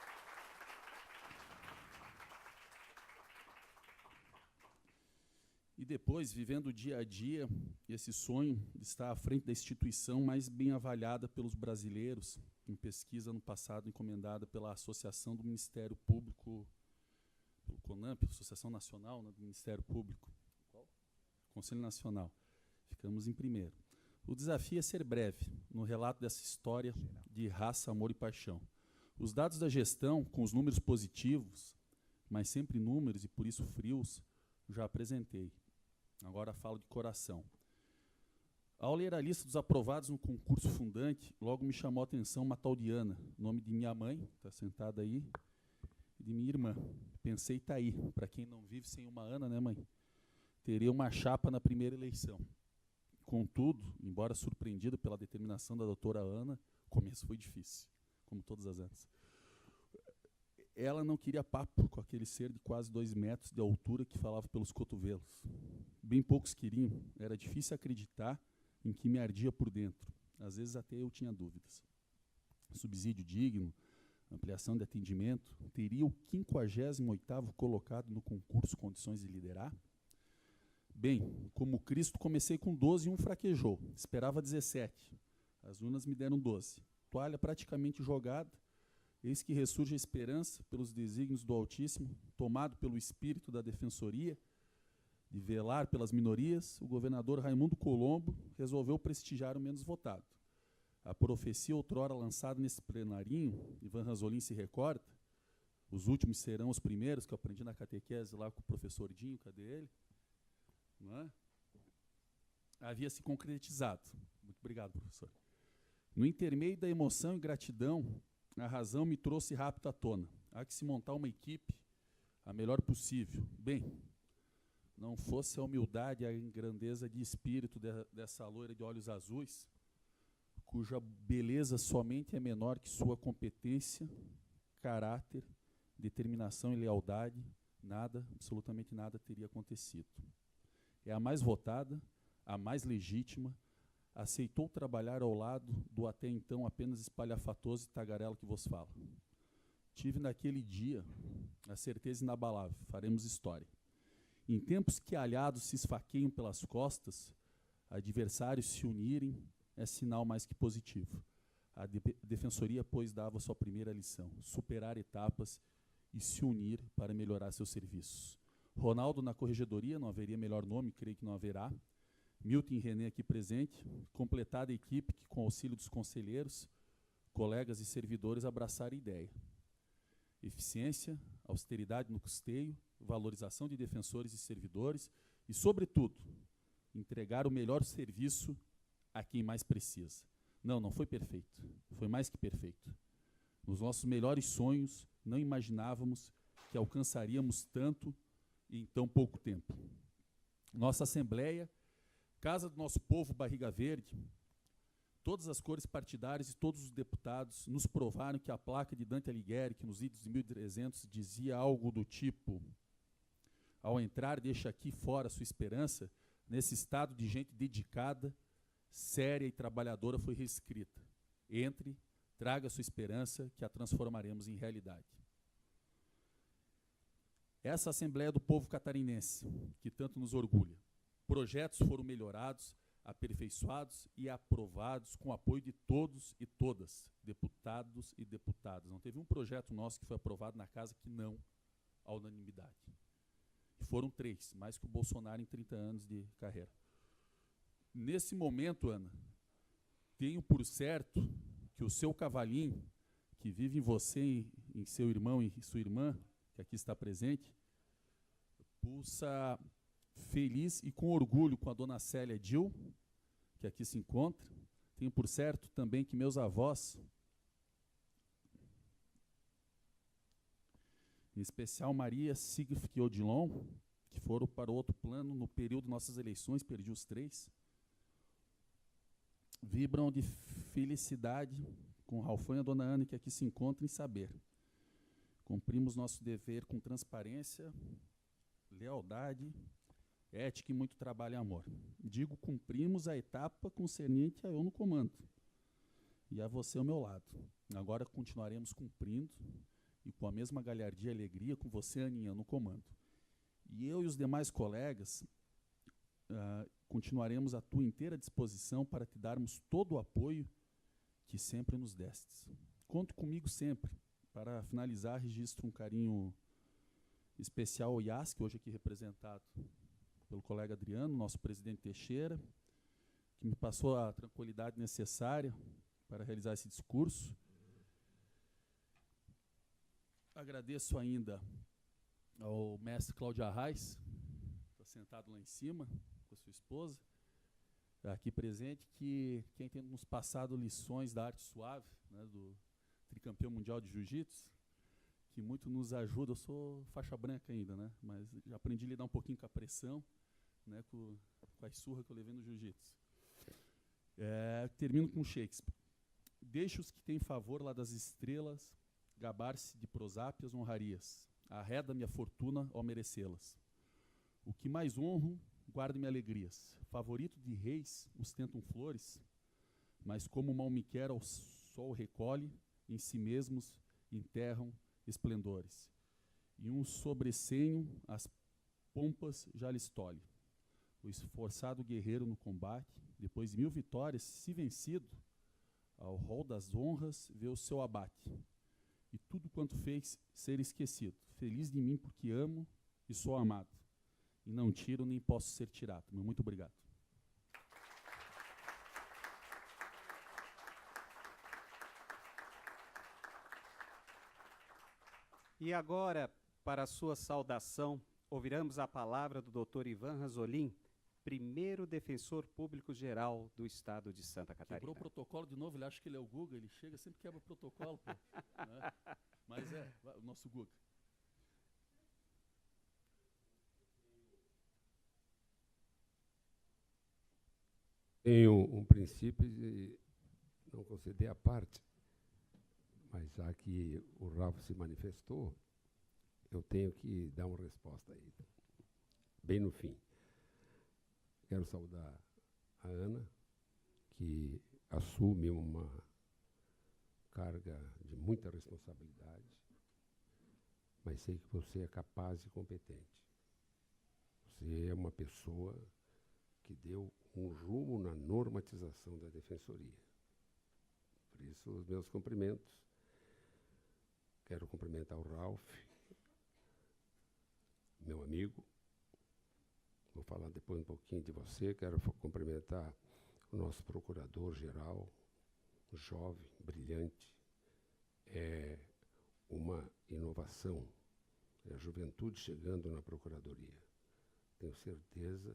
Speaker 2: E depois, vivendo o dia a dia, esse sonho de estar à frente da instituição mais bem avaliada pelos brasileiros, em pesquisa no passado encomendada pela Associação do Ministério Público, pelo CONAMP, Associação Nacional, né, do Ministério Público. Qual? Conselho Nacional. Ficamos em primeiro. O desafio é ser breve no relato dessa história de raça, amor e paixão. Os dados da gestão, com os números positivos, mas sempre números e por isso frios, já apresentei. Agora falo de coração. Ao ler a lista dos aprovados no concurso fundante, logo me chamou a atenção uma tal Diana, nome de minha mãe, está sentada aí, e de minha irmã. Pensei, tá aí, para quem não vive sem uma Ana, né, mãe? Teria uma chapa na primeira eleição. Contudo, embora surpreendida pela determinação da doutora Ana, o começo foi difícil, como todas as antes. Ela não queria papo com aquele ser de quase 2 metros de altura que falava pelos cotovelos. Bem poucos queriam, era difícil acreditar em que me ardia por dentro. Às vezes até eu tinha dúvidas. Subsídio digno, ampliação de atendimento, teria o 58º colocado no concurso Condições de Liderar? Bem, como Cristo, comecei com 12 e um fraquejou. Esperava 17. As urnas me deram 12. Toalha praticamente jogada. Eis que ressurge a esperança pelos desígnios do Altíssimo, tomado pelo espírito da Defensoria, de velar pelas minorias, o governador Raimundo Colombo resolveu prestigiar o menos votado. A profecia outrora lançada nesse plenarinho, Ivan Ranzolin se recorda, os últimos serão os primeiros, que eu aprendi na catequese lá com o professor Dinho, cadê ele? Não é? Havia se concretizado. Muito obrigado, professor. No intermeio da emoção e gratidão, a razão me trouxe rápido à tona. Há que se montar uma equipe a melhor possível. Bem, não fosse a humildade e a grandeza de espírito dessa loira de olhos azuis, cuja beleza somente é menor que sua competência, caráter, determinação e lealdade, nada, absolutamente nada teria acontecido. É a mais votada, a mais legítima, aceitou trabalhar ao lado do até então apenas espalhafatoso e tagarela que vos fala. Tive naquele dia a certeza inabalável, faremos história. Em tempos que aliados se esfaqueiam pelas costas, adversários se unirem é sinal mais que positivo. A Defensoria, pois, dava sua primeira lição, superar etapas e se unir para melhorar seus serviços. Ronaldo na corregedoria, não haveria melhor nome, creio que não haverá. Milton e René aqui presente, completada a equipe que, com auxílio dos conselheiros, colegas e servidores, abraçaram a ideia. Eficiência, austeridade no custeio, valorização de defensores e servidores e, sobretudo, entregar o melhor serviço a quem mais precisa. Não foi perfeito, foi mais que perfeito. Nos nossos melhores sonhos, não imaginávamos que alcançaríamos tanto em tão pouco tempo. Nossa Assembleia, Casa do nosso povo, barriga verde, todas as cores partidárias e todos os deputados nos provaram que a placa de Dante Alighieri, que nos idos de 1300 dizia algo do tipo: ao entrar, deixa aqui fora sua esperança, nesse estado de gente dedicada, séria e trabalhadora, foi reescrita. Entre, traga sua esperança, que a transformaremos em realidade. Essa Assembleia do povo catarinense, que tanto nos orgulha, Projetos foram melhorados, aperfeiçoados e aprovados com apoio de todos e todas, deputados e deputadas. Não teve um projeto nosso que foi aprovado na casa que não à unanimidade. E foram 3, mais que o Bolsonaro em 30 anos de carreira. Nesse momento, Ana, tenho por certo que o seu cavalinho, que vive em você, em seu irmão e sua irmã, que aqui está presente, pulsa feliz e com orgulho com a dona Célia Dil, que aqui se encontra. Tenho por certo também que meus avós, em especial Maria Sigfrid Odilon, que foram para o outro plano no período de nossas eleições, perdi os 3, vibram de felicidade com Ralfão e a dona Ana, que aqui se encontram, em saber. Cumprimos nosso dever com transparência, lealdade, ética e muito trabalho e amor. Digo, cumprimos a etapa concernente a eu no comando e a você ao meu lado. Agora continuaremos cumprindo e com a mesma galhardia e alegria com você, Aninha, no comando. E eu e os demais colegas continuaremos à tua inteira disposição para te darmos todo o apoio que sempre nos destes. Conte comigo sempre. Para finalizar, registro um carinho especial ao IAS, que hoje aqui representado pelo colega Adriano, nosso presidente Teixeira, que me passou a tranquilidade necessária para realizar esse discurso. Agradeço ainda ao mestre Cláudio Arraes, que está sentado lá em cima, com a sua esposa, aqui presente, que quem tem nos passado lições da arte suave, né, do tricampeão mundial de jiu-jitsu, que muito nos ajuda. Eu sou faixa branca ainda, né, mas já aprendi a lidar um pouquinho com a pressão, né, com a surra que eu levei no jiu-jitsu. Termino com Shakespeare. Deixe os que têm favor lá das estrelas gabar-se de prosápias honrarias. Arreda-me a fortuna ao merecê-las. O que mais honro, guarda-me alegrias. Favorito de reis ostentam flores, mas como mal me quer ao sol recolhe, em si mesmos enterram esplendores. E um sobrecenho as pompas já lhes tolhe. O esforçado guerreiro no combate, depois de 1000 vitórias, se vencido, ao rol das honras vê o seu abate. E tudo quanto fez ser esquecido. Feliz de mim porque amo e sou amado. E não tiro nem posso ser tirado. Muito obrigado.
Speaker 1: E agora, para a sua saudação, ouviremos a palavra do Dr. Ivan Ranzolin, primeiro defensor público geral do Estado de Santa Catarina.
Speaker 2: Quebrou o protocolo de novo, ele acha que ele é o Guga, ele chega, sempre quebra o protocolo, pô, né? Mas o nosso Guga.
Speaker 3: Tenho um princípio de não conceder a parte, mas já que o Ralf se manifestou, eu tenho que dar uma resposta aí, bem no fim. Quero saudar a Ana, que assume uma carga de muita responsabilidade, mas sei que você é capaz e competente. Você é uma pessoa que deu um rumo na normatização da defensoria. Por isso, os meus cumprimentos. Quero cumprimentar o Ralf, meu amigo. Vou falar depois um pouquinho de você. Quero cumprimentar o nosso procurador-geral, jovem, brilhante. É uma inovação. É a juventude chegando na Procuradoria. Tenho certeza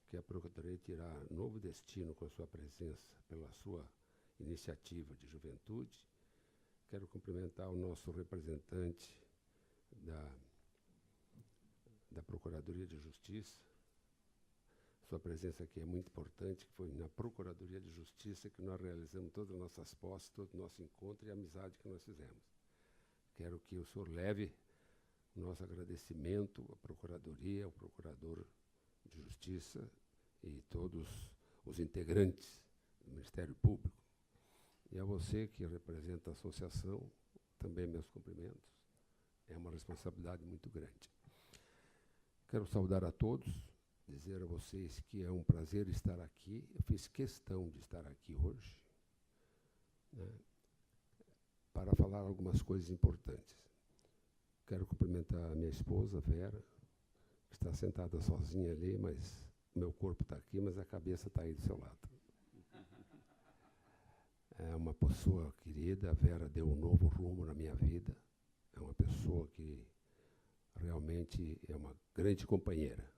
Speaker 3: que a Procuradoria terá novo destino com a sua presença, pela sua iniciativa de juventude. Quero cumprimentar o nosso representante da Procuradoria de Justiça. Sua presença aqui é muito importante, que foi na Procuradoria de Justiça que nós realizamos todas as nossas posses, todo o nosso encontro e a amizade que nós fizemos. Quero que o senhor leve o nosso agradecimento à Procuradoria, ao Procurador de Justiça e todos os integrantes do Ministério Público. E a você que representa a associação, também meus cumprimentos. É uma responsabilidade muito grande. Quero saudar a todos dizer a vocês que é um prazer estar aqui. Eu fiz questão de estar aqui hoje, né, para falar algumas coisas importantes. Quero cumprimentar a minha esposa, Vera, que está sentada sozinha ali, mas meu corpo está aqui, mas a cabeça está aí do seu lado. É uma pessoa querida, a Vera deu um novo rumo na minha vida. É uma pessoa que realmente é uma grande companheira.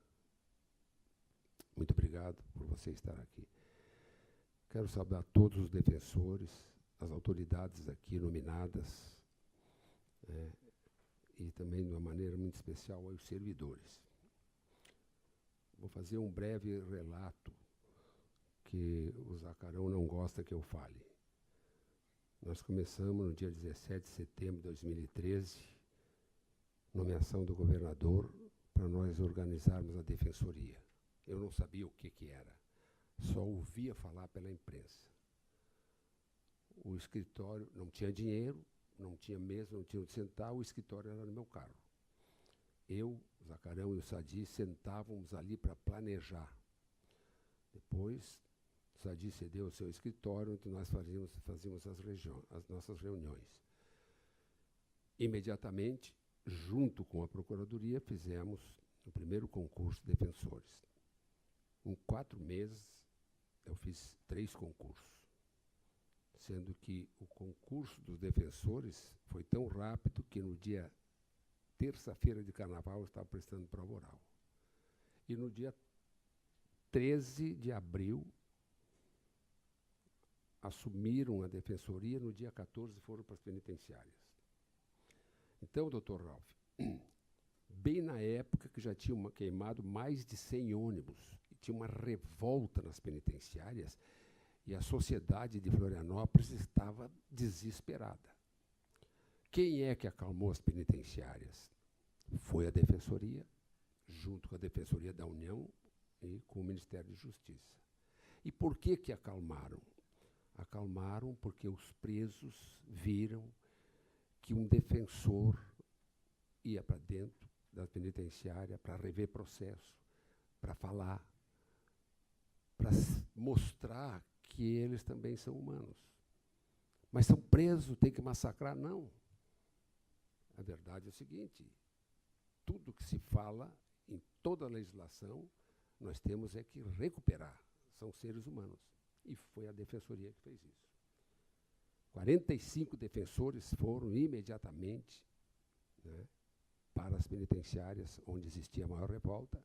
Speaker 3: Muito obrigado por você estar aqui. Quero saudar todos os defensores, as autoridades aqui nominadas, e também, de uma maneira muito especial, aos servidores. Vou fazer um breve relato que o Zacarão não gosta que eu fale. Nós começamos no dia 17 de setembro de 2013, nomeação do governador, para nós organizarmos a defensoria. Eu não sabia o que era, só ouvia falar pela imprensa. O escritório não tinha dinheiro, não tinha mesa, não tinha onde sentar, o escritório era no meu carro. Eu, o Zacarão e o Sadi sentávamos ali para planejar. Depois, o Sadi cedeu o seu escritório, onde nós fazíamos as nossas reuniões. Imediatamente, junto com a Procuradoria, fizemos o primeiro concurso de defensores. Em 4 meses, eu fiz 3 concursos, sendo que o concurso dos defensores foi tão rápido que no dia terça-feira de carnaval eu estava prestando prova oral. E no dia 13 de abril, assumiram a defensoria, no dia 14 foram para as penitenciárias. Então, doutor Ralph, bem na época que já tinham queimado mais de 100 ônibus, e tinha uma revolta nas penitenciárias, e a sociedade de Florianópolis estava desesperada. Quem é que acalmou as penitenciárias? Foi a Defensoria, junto com a Defensoria da União e com o Ministério de Justiça. E por que acalmaram? Acalmaram porque os presos viram que um defensor ia para dentro da penitenciária para rever processo, para falar, para mostrar que eles também são humanos. Mas são presos, tem que massacrar? Não. A verdade é o seguinte, tudo que se fala em toda a legislação, nós temos é que recuperar. São seres humanos. E foi a Defensoria que fez isso. 45 defensores foram imediatamente, né, para as penitenciárias, onde existia a maior revolta,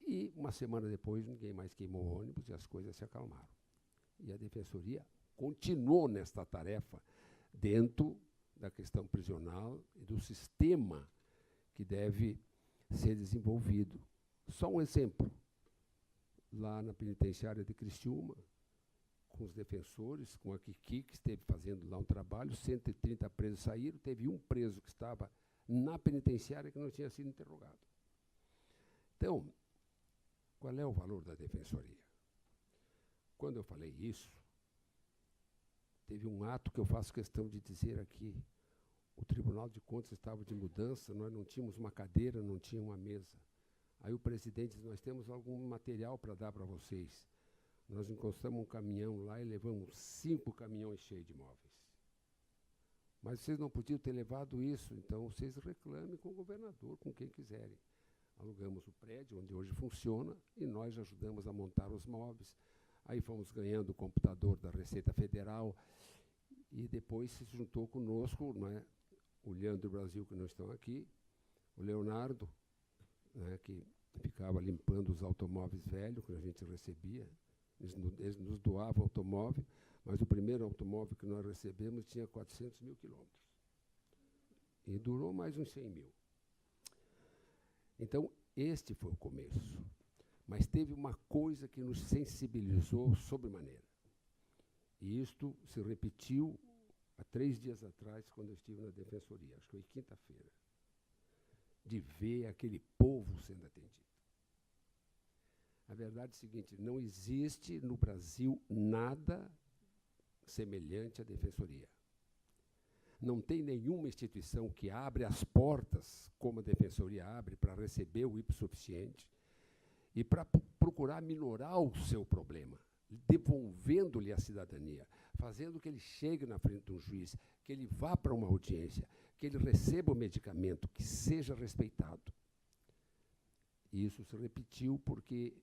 Speaker 3: e uma semana depois ninguém mais queimou o ônibus e as coisas se acalmaram. E a Defensoria continuou nesta tarefa dentro da questão prisional e do sistema que deve ser desenvolvido. Só um exemplo. Lá na penitenciária de Criciúma, com os defensores, com a Kiki, que esteve fazendo lá um trabalho, 130 presos saíram, teve um preso que estava na penitenciária que não tinha sido interrogado. Então, qual é o valor da Defensoria? Quando eu falei isso, teve um ato que eu faço questão de dizer aqui. O Tribunal de Contas estava de mudança, nós não tínhamos uma cadeira, não tinha uma mesa. Aí o presidente disse, nós temos algum material para dar para vocês. Nós encostamos um caminhão lá e levamos 5 caminhões cheios de móveis. Mas vocês não podiam ter levado isso, então vocês reclamem com o governador, com quem quiserem. Alugamos o prédio, onde hoje funciona, e nós ajudamos a montar os móveis. Aí fomos ganhando o computador da Receita Federal, e depois se juntou conosco, né, o Leandro Brasil, que não estão aqui, o Leonardo, né, que ficava limpando os automóveis velhos que a gente recebia. Eles nos doavam automóvel, mas o primeiro automóvel que nós recebemos tinha 400 mil quilômetros. E durou mais uns 100 mil. Então, este foi o começo. Mas teve uma coisa que nos sensibilizou sobremaneira. E isto se repetiu há 3 dias atrás, quando eu estive na Defensoria, acho que foi quinta-feira, de ver aquele povo sendo atendido. A verdade é a seguinte, não existe no Brasil nada semelhante à Defensoria. Não tem nenhuma instituição que abre as portas, como a Defensoria abre, para receber o hipossuficiente e para procurar minorar o seu problema, devolvendo-lhe a cidadania, fazendo que ele chegue na frente de um juiz, que ele vá para uma audiência, que ele receba o medicamento, que seja respeitado. E isso se repetiu porque,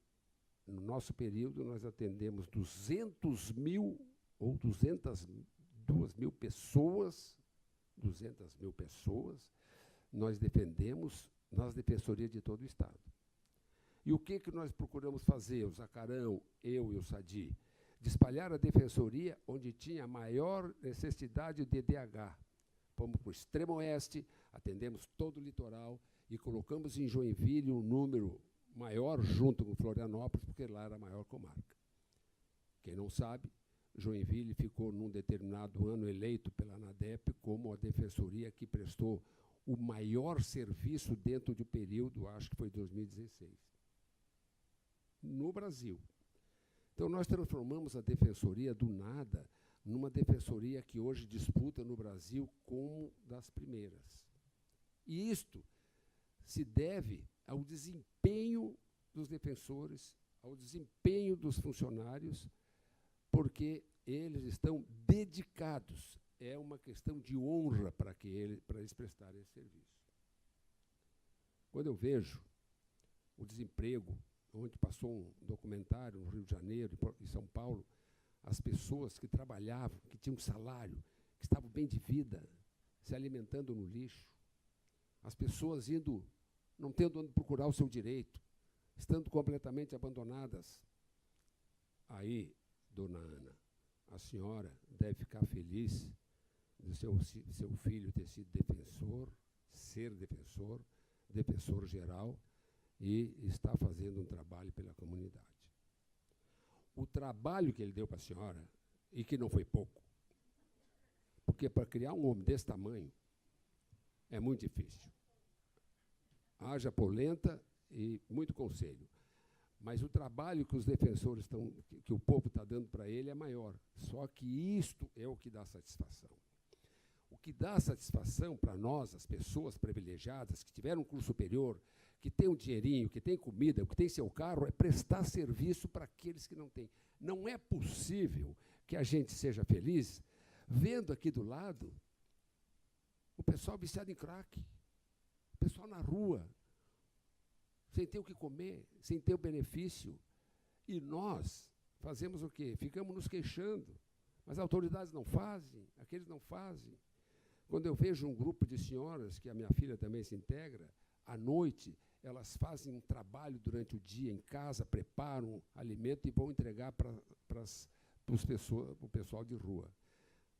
Speaker 3: no nosso período, nós atendemos 200 mil ou 202 mil pessoas, nós defendemos nas defensorias de todo o Estado. E o que nós procuramos fazer, o Zacarão, eu e o Sadi? De espalhar a defensoria onde tinha maior necessidade de DH. Fomos para o extremo oeste, atendemos todo o litoral e colocamos em Joinville um número maior junto com Florianópolis, porque lá era a maior comarca. Quem não sabe, Joinville ficou, num determinado ano, eleito pela ANADEP como a defensoria que prestou o maior serviço dentro do período, acho que foi 2016, no Brasil. Então, nós transformamos a defensoria do nada numa defensoria que hoje disputa no Brasil como das primeiras. E isto se deve ao desempenho dos defensores, ao desempenho dos funcionários, porque eles estão dedicados. É uma questão de honra para eles prestarem esse serviço. Quando eu vejo o desemprego, onde passou um documentário no Rio de Janeiro e São Paulo, as pessoas que trabalhavam, que tinham salário, que estavam bem de vida, se alimentando no lixo, as pessoas não tendo onde procurar o seu direito, estando completamente abandonadas. Aí, dona Ana, a senhora deve ficar feliz de seu filho ter sido defensor geral, e está fazendo um trabalho pela comunidade. O trabalho que ele deu para a senhora, e que não foi pouco, porque para criar um homem desse tamanho é muito difícil. Haja polenta e muito conselho. Mas o trabalho que os defensores que o povo está dando para ele é maior. Só que isto é o que dá satisfação. O que dá satisfação para nós, as pessoas privilegiadas, que tiveram um curso superior, que tem um dinheirinho, que tem comida, que tem seu carro, é prestar serviço para aqueles que não têm. Não é possível que a gente seja feliz vendo aqui do lado o pessoal viciado em crack, o pessoal na rua, sem ter o que comer, sem ter o benefício. E nós fazemos o quê? Ficamos nos queixando. Mas as autoridades não fazem, aqueles não fazem. Quando eu vejo um grupo de senhoras, que a minha filha também se integra, à noite, elas fazem um trabalho durante o dia em casa, preparam alimento e vão entregar para o pessoal de rua.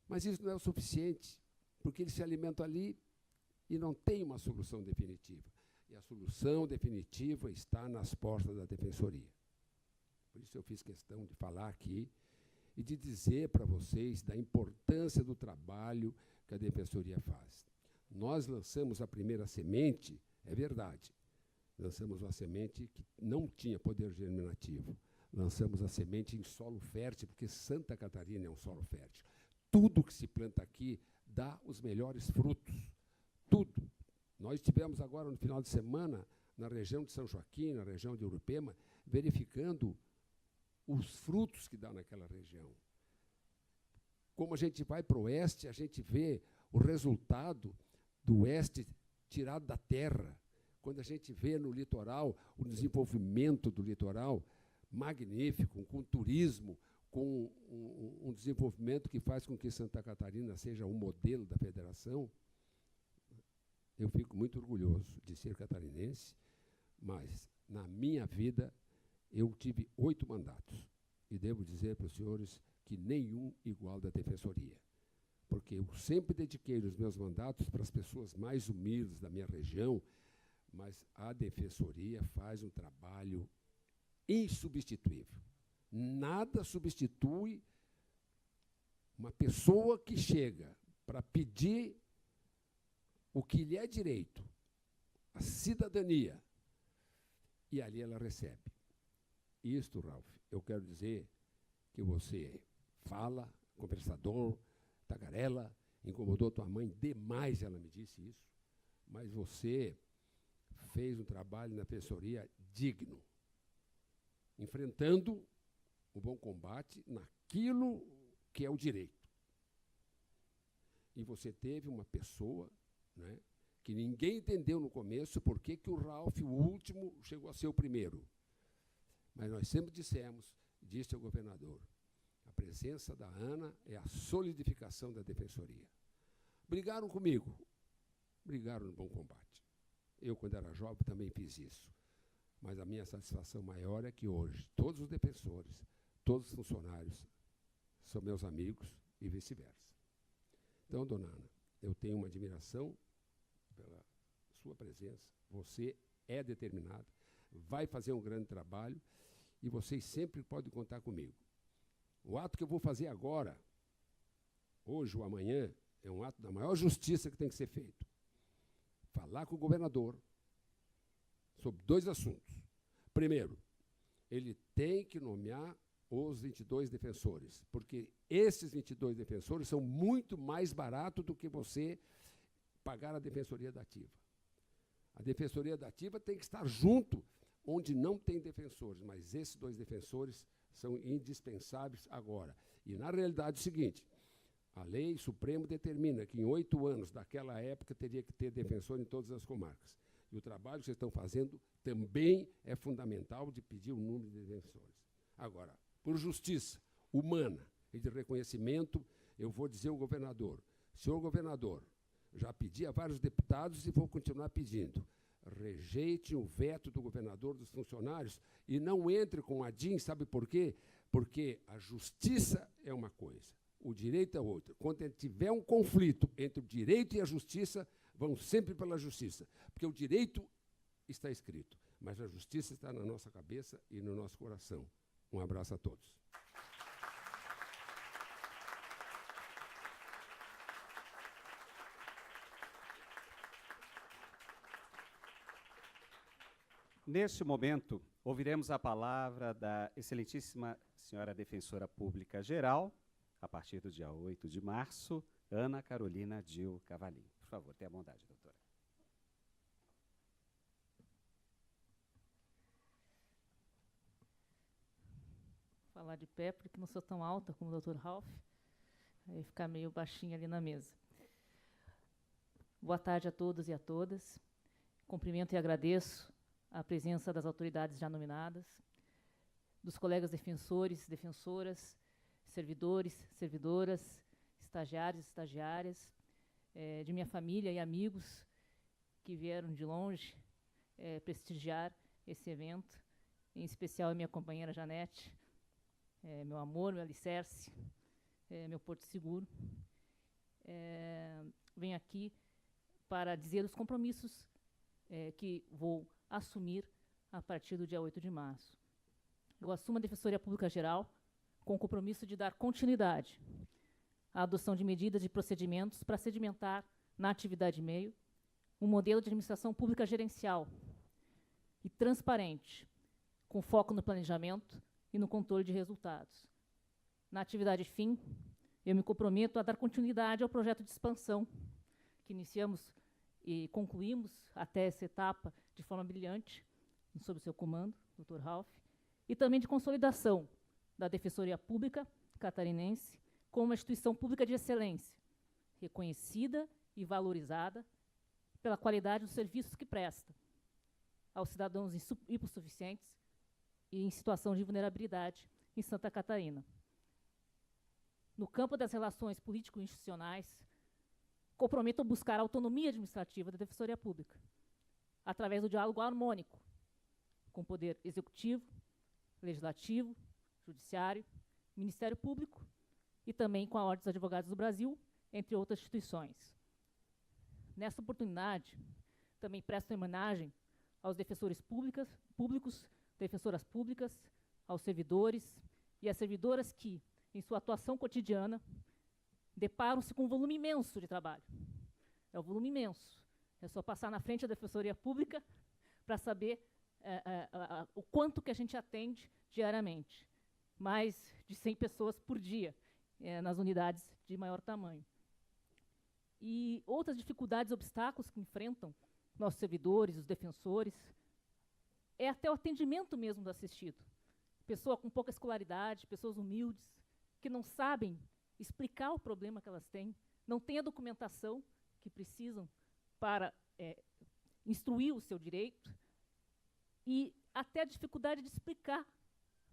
Speaker 3: Mas isso não é o suficiente, porque eles se alimentam ali e não tem uma solução definitiva. E a solução definitiva está nas portas da defensoria. Por isso eu fiz questão de falar aqui e de dizer para vocês da importância do trabalho que a defensoria faz. Nós lançamos a primeira semente, é verdade, lançamos uma semente que não tinha poder germinativo. Lançamos a semente em solo fértil, porque Santa Catarina é um solo fértil. Tudo que se planta aqui dá os melhores frutos. Tudo. Nós estivemos agora, no final de semana, na região de São Joaquim, na região de Urupema, verificando os frutos que dá naquela região. Como a gente vai para o oeste, a gente vê o resultado do oeste tirado da terra. Quando a gente vê no litoral o desenvolvimento do litoral magnífico, com turismo, com um desenvolvimento que faz com que Santa Catarina seja um modelo da federação, eu fico muito orgulhoso de ser catarinense, mas, na minha vida, eu tive 8 mandatos. E devo dizer para os senhores que nenhum igual da defensoria. Porque eu sempre dediquei os meus mandatos para as pessoas mais humildes da minha região, mas a defensoria faz um trabalho insubstituível. Nada substitui uma pessoa que chega para pedir o que lhe é direito, a cidadania, e ali ela recebe. Isto, Ralph, eu quero dizer que você fala, conversador, tagarela, incomodou tua mãe demais, ela me disse isso, mas você fez um trabalho na defensoria digno. enfrentando o bom combate naquilo que é o direito. E você teve uma pessoa, né, que ninguém entendeu no começo por que o Ralph, o último, chegou a ser o primeiro. Mas nós sempre disse ao governador, a presença da Ana é a solidificação da defensoria. Brigaram comigo, brigaram no bom combate. Eu, quando era jovem, também fiz isso. Mas a minha satisfação maior é que hoje todos os defensores, todos os funcionários são meus amigos e vice-versa. Então, dona Ana, eu tenho uma admiração pela sua presença. Você é determinada, vai fazer um grande trabalho e vocês sempre podem contar comigo. O ato que eu vou fazer agora, hoje ou amanhã, é um ato da maior justiça que tem que ser feito. Falar com o governador sobre 2 assuntos. Primeiro, ele tem que nomear os 22 defensores, porque esses 22 defensores são muito mais baratos do que você pagar a Defensoria da Ativa. A Defensoria da Ativa tem que estar junto onde não tem defensores, mas esses 2 defensores são indispensáveis agora. E, na realidade, é o seguinte, a lei suprema determina que em 8 anos daquela época teria que ter defensor em todas as comarcas. E o trabalho que vocês estão fazendo também é fundamental de pedir o número de defensores. Agora, por justiça humana e de reconhecimento, eu vou dizer ao governador, senhor governador, já pedi a vários deputados e vou continuar pedindo, rejeite o veto do governador dos funcionários e não entre com a DIN, sabe por quê? Porque a justiça é uma coisa, o direito é outra. Quando tiver um conflito entre o direito e a justiça, vão sempre pela justiça, porque o direito está escrito, mas a justiça está na nossa cabeça e no nosso coração. Um abraço a todos.
Speaker 1: Neste momento, ouviremos a palavra da excelentíssima senhora defensora pública geral, a partir do dia 8 de março, Ana Carolina Dil Cavalim. Por favor, tenha a bondade, doutora.
Speaker 4: Vou falar de pé, porque não sou tão alta como o Dr. Ralph, aí ficar meio baixinha ali na mesa. Boa tarde a todos e a todas. Cumprimento e agradeço a presença das autoridades já nominadas, dos colegas defensores, defensoras, servidores, servidoras, estagiários, estagiárias, de minha família e amigos que vieram de longe prestigiar esse evento, em especial a minha companheira Janete, meu amor, meu alicerce, meu porto seguro. Venho aqui para dizer os compromissos que vou assumir a partir do dia 8 de março. Eu assumo a Defensoria Pública Geral com o compromisso de dar continuidade à adoção de medidas e procedimentos para sedimentar na atividade meio um modelo de administração pública gerencial e transparente, com foco no planejamento e no controle de resultados. Na atividade fim, eu me comprometo a dar continuidade ao projeto de expansão que iniciamos e concluímos até essa etapa de forma brilhante, sob o seu comando, Dr. Ralph, e também de consolidação da Defensoria Pública Catarinense como uma instituição pública de excelência, reconhecida e valorizada pela qualidade dos serviços que presta aos cidadãos hipossuficientes e em situação de vulnerabilidade em Santa Catarina. No campo das relações político-institucionais, comprometo a buscar a autonomia administrativa da Defensoria Pública, através do diálogo harmônico com o Poder Executivo, Legislativo, Judiciário, Ministério Público e também com a Ordem dos Advogados do Brasil, entre outras instituições. Nessa oportunidade, também presto homenagem aos defensores públicos, defensoras públicas, aos servidores e às servidoras que, em sua atuação cotidiana, deparam-se com um volume imenso de trabalho. É um volume imenso. É só passar na frente da Defensoria Pública para saber o quanto que a gente atende diariamente. Mais de 100 pessoas por dia, nas unidades de maior tamanho. E outras dificuldades e obstáculos que enfrentam nossos servidores, os defensores, é até o atendimento mesmo do assistido. pessoa com pouca escolaridade, pessoas humildes, que não sabem explicar o problema que elas têm, não têm a documentação que precisam para instruir o seu direito, e até a dificuldade de explicar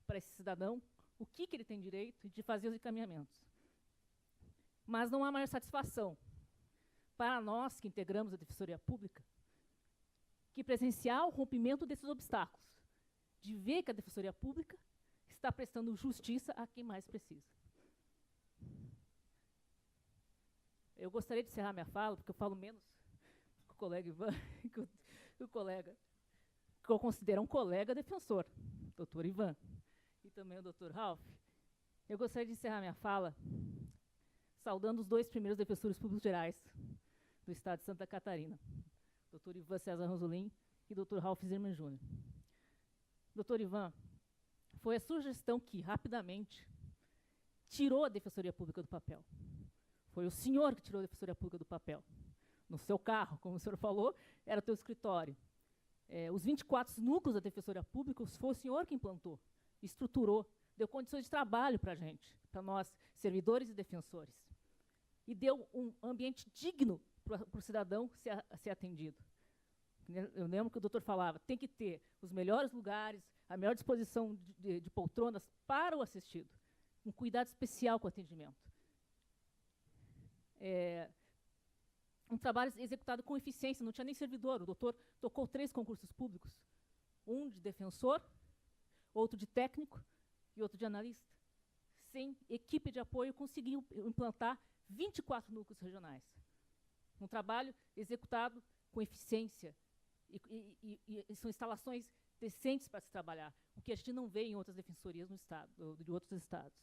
Speaker 4: para esse cidadão o que ele tem direito e de fazer os encaminhamentos. Mas não há maior satisfação para nós que integramos a Defensoria Pública que presenciar o rompimento desses obstáculos, de ver que a Defensoria Pública está prestando justiça a quem mais precisa. Eu gostaria de encerrar minha fala, porque eu falo menos que o colega Ivan, que o colega, que eu considero um colega defensor, doutor Ivan, e também o doutor Ralph. Eu gostaria de encerrar minha fala saudando os dois primeiros defensores públicos gerais do Estado de Santa Catarina, doutor Ivan César Ranzolin e doutor Ralph Zimmermann Jr. Doutor Ivan, foi a sua gestão que, rapidamente, tirou a Defensoria Pública do papel. Foi o senhor que tirou a Defensoria Pública do papel. No seu carro, como o senhor falou, era o teu escritório. Os 24 núcleos da Defensoria Pública foi o senhor que implantou, estruturou, deu condições de trabalho para a gente, para nós, servidores e defensores. E deu um ambiente digno para o cidadão ser atendido. Eu lembro que o doutor falava, tem que ter os melhores lugares, a melhor disposição de poltronas para o assistido, um cuidado especial com o atendimento. Um trabalho executado com eficiência, não tinha nem servidor. O doutor tocou 3 concursos públicos, um de defensor, outro de técnico e outro de analista. Sem equipe de apoio, conseguiu implantar 24 núcleos regionais. Um trabalho executado com eficiência, e são instalações decentes para se trabalhar, o que a gente não vê em outras defensorias no estado, de outros estados.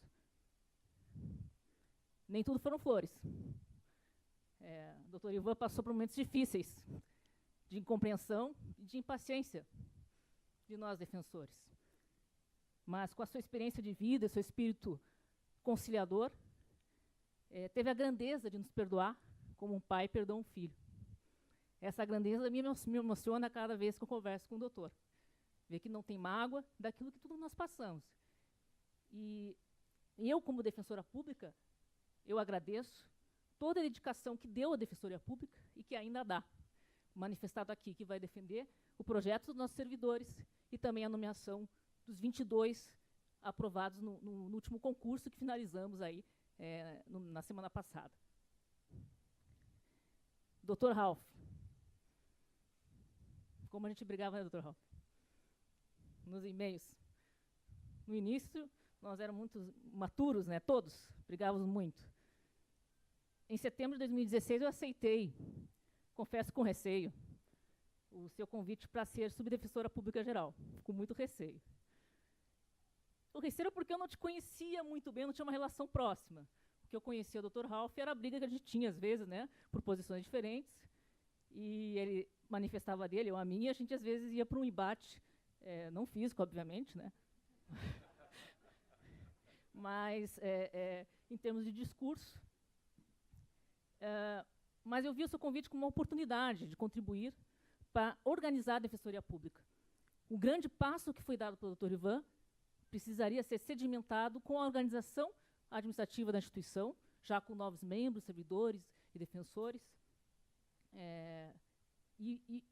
Speaker 4: Nem tudo foram flores. O doutor Ivan passou por momentos difíceis, de incompreensão e de impaciência de nós defensores. Mas, com a sua experiência de vida, seu espírito conciliador, teve a grandeza de nos perdoar como um pai perdoa um filho. Essa grandeza me emociona cada vez que eu converso com o doutor. Ver que não tem mágoa daquilo que todos nós passamos. E eu, como defensora pública, eu agradeço toda a dedicação que deu à Defensoria Pública e que ainda dá. Manifestado aqui que vai defender o projeto dos nossos servidores e também a nomeação dos 22 aprovados no último concurso que finalizamos aí na semana passada. Doutor Ralph. Como a gente brigava, né, doutor Ralph? Nos e-mails. No início, nós éramos muito maturos, né, todos, brigávamos muito. Em setembro de 2016, eu aceitei, confesso com receio, o seu convite para ser subdefensora pública geral, com muito receio. O receio era porque eu não te conhecia muito bem, não tinha uma relação próxima. O que eu conhecia o Dr. Ralph era a briga que a gente tinha, às vezes, né, por posições diferentes, e ele manifestava a dele, eu a minha, e a gente, às vezes, ia para um embate, não físico, obviamente, né, mas em termos de discurso. Mas eu vi o seu convite como uma oportunidade de contribuir para organizar a Defensoria Pública. O grande passo que foi dado pelo Dr. Ivan precisaria ser sedimentado com a organização administrativa da instituição, já com novos membros, servidores e defensores, e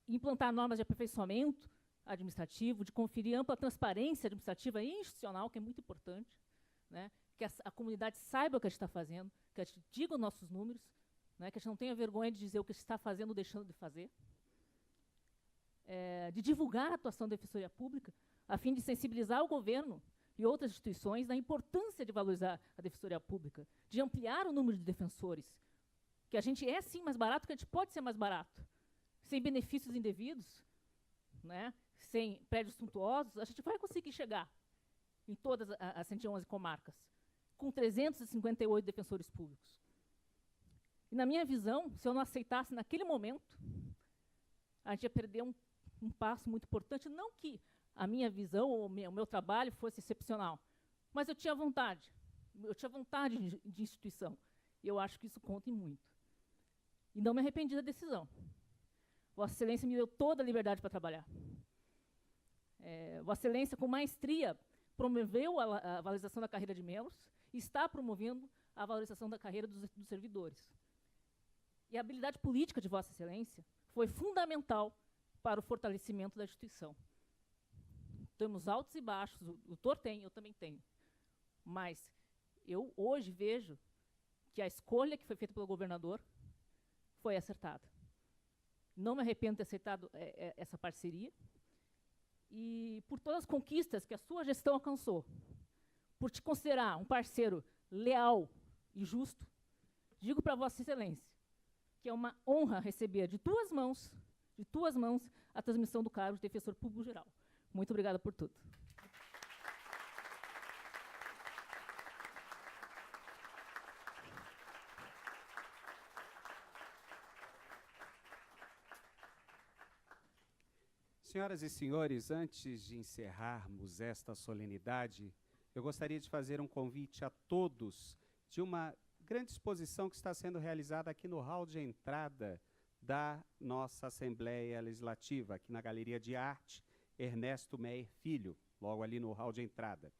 Speaker 4: implantar normas de aperfeiçoamento administrativo, de conferir ampla transparência administrativa e institucional, que é muito importante, né, que a comunidade saiba o que a gente está fazendo, que a gente diga os nossos números, né, que a gente não tenha vergonha de dizer o que a gente está fazendo ou deixando de fazer, de divulgar a atuação da Defensoria Pública, a fim de sensibilizar o governo e outras instituições na importância de valorizar a Defensoria Pública, de ampliar o número de defensores, que a gente é, sim, mais barato, que a gente pode ser mais barato, sem benefícios indevidos, né, sem prédios suntuosos, a gente vai conseguir chegar em todas as 111 comarcas, com 358 defensores públicos. E, na minha visão, se eu não aceitasse naquele momento, a gente ia perder um passo muito importante. Não que a minha visão ou o meu trabalho fosse excepcional, mas eu tinha vontade de instituição. E eu acho que isso conta em muito. E não me arrependi da decisão. Vossa Excelência me deu toda a liberdade para trabalhar. Vossa Excelência, com maestria, promoveu a valorização da carreira de membros e está promovendo a valorização da carreira dos servidores. E a habilidade política de Vossa Excelência foi fundamental para o fortalecimento da instituição. Temos altos e baixos, o doutor tem, eu também tenho. Mas eu hoje vejo que a escolha que foi feita pelo governador foi acertada. Não me arrependo de ter aceitado essa parceria e por todas as conquistas que a sua gestão alcançou, por te considerar um parceiro leal e justo, digo para Vossa Excelência que é uma honra receber de tuas mãos, a transmissão do cargo de defensor público geral. Muito obrigada por tudo.
Speaker 1: Senhoras e senhores, antes de encerrarmos esta solenidade, eu gostaria de fazer um convite a todos de uma grande exposição que está sendo realizada aqui no hall de entrada da nossa Assembleia Legislativa, aqui na Galeria de Arte Ernesto Meyer Filho, logo ali no hall de entrada.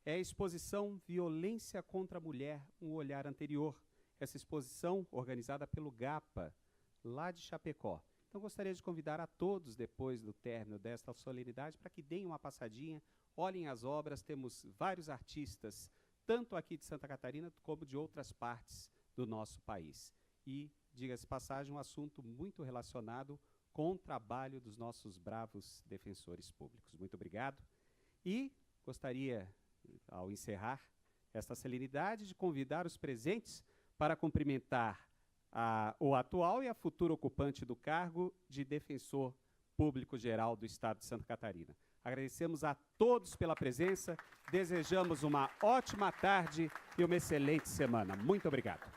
Speaker 1: É a exposição Violência contra a Mulher, um olhar anterior. Essa exposição organizada pelo GAPA, lá de Chapecó. Então, gostaria de convidar a todos, depois do término desta solenidade, para que deem uma passadinha, olhem as obras. Temos vários artistas, tanto aqui de Santa Catarina, como de outras partes do nosso país. E, diga-se de passagem, um assunto muito relacionado com o trabalho dos nossos bravos defensores públicos. Muito obrigado. E gostaria, ao encerrar esta solenidade, de convidar os presentes para cumprimentar o atual e a futura ocupante do cargo de defensor público geral do Estado de Santa Catarina. Agradecemos a todos pela presença, desejamos uma ótima tarde e uma excelente semana. Muito obrigado.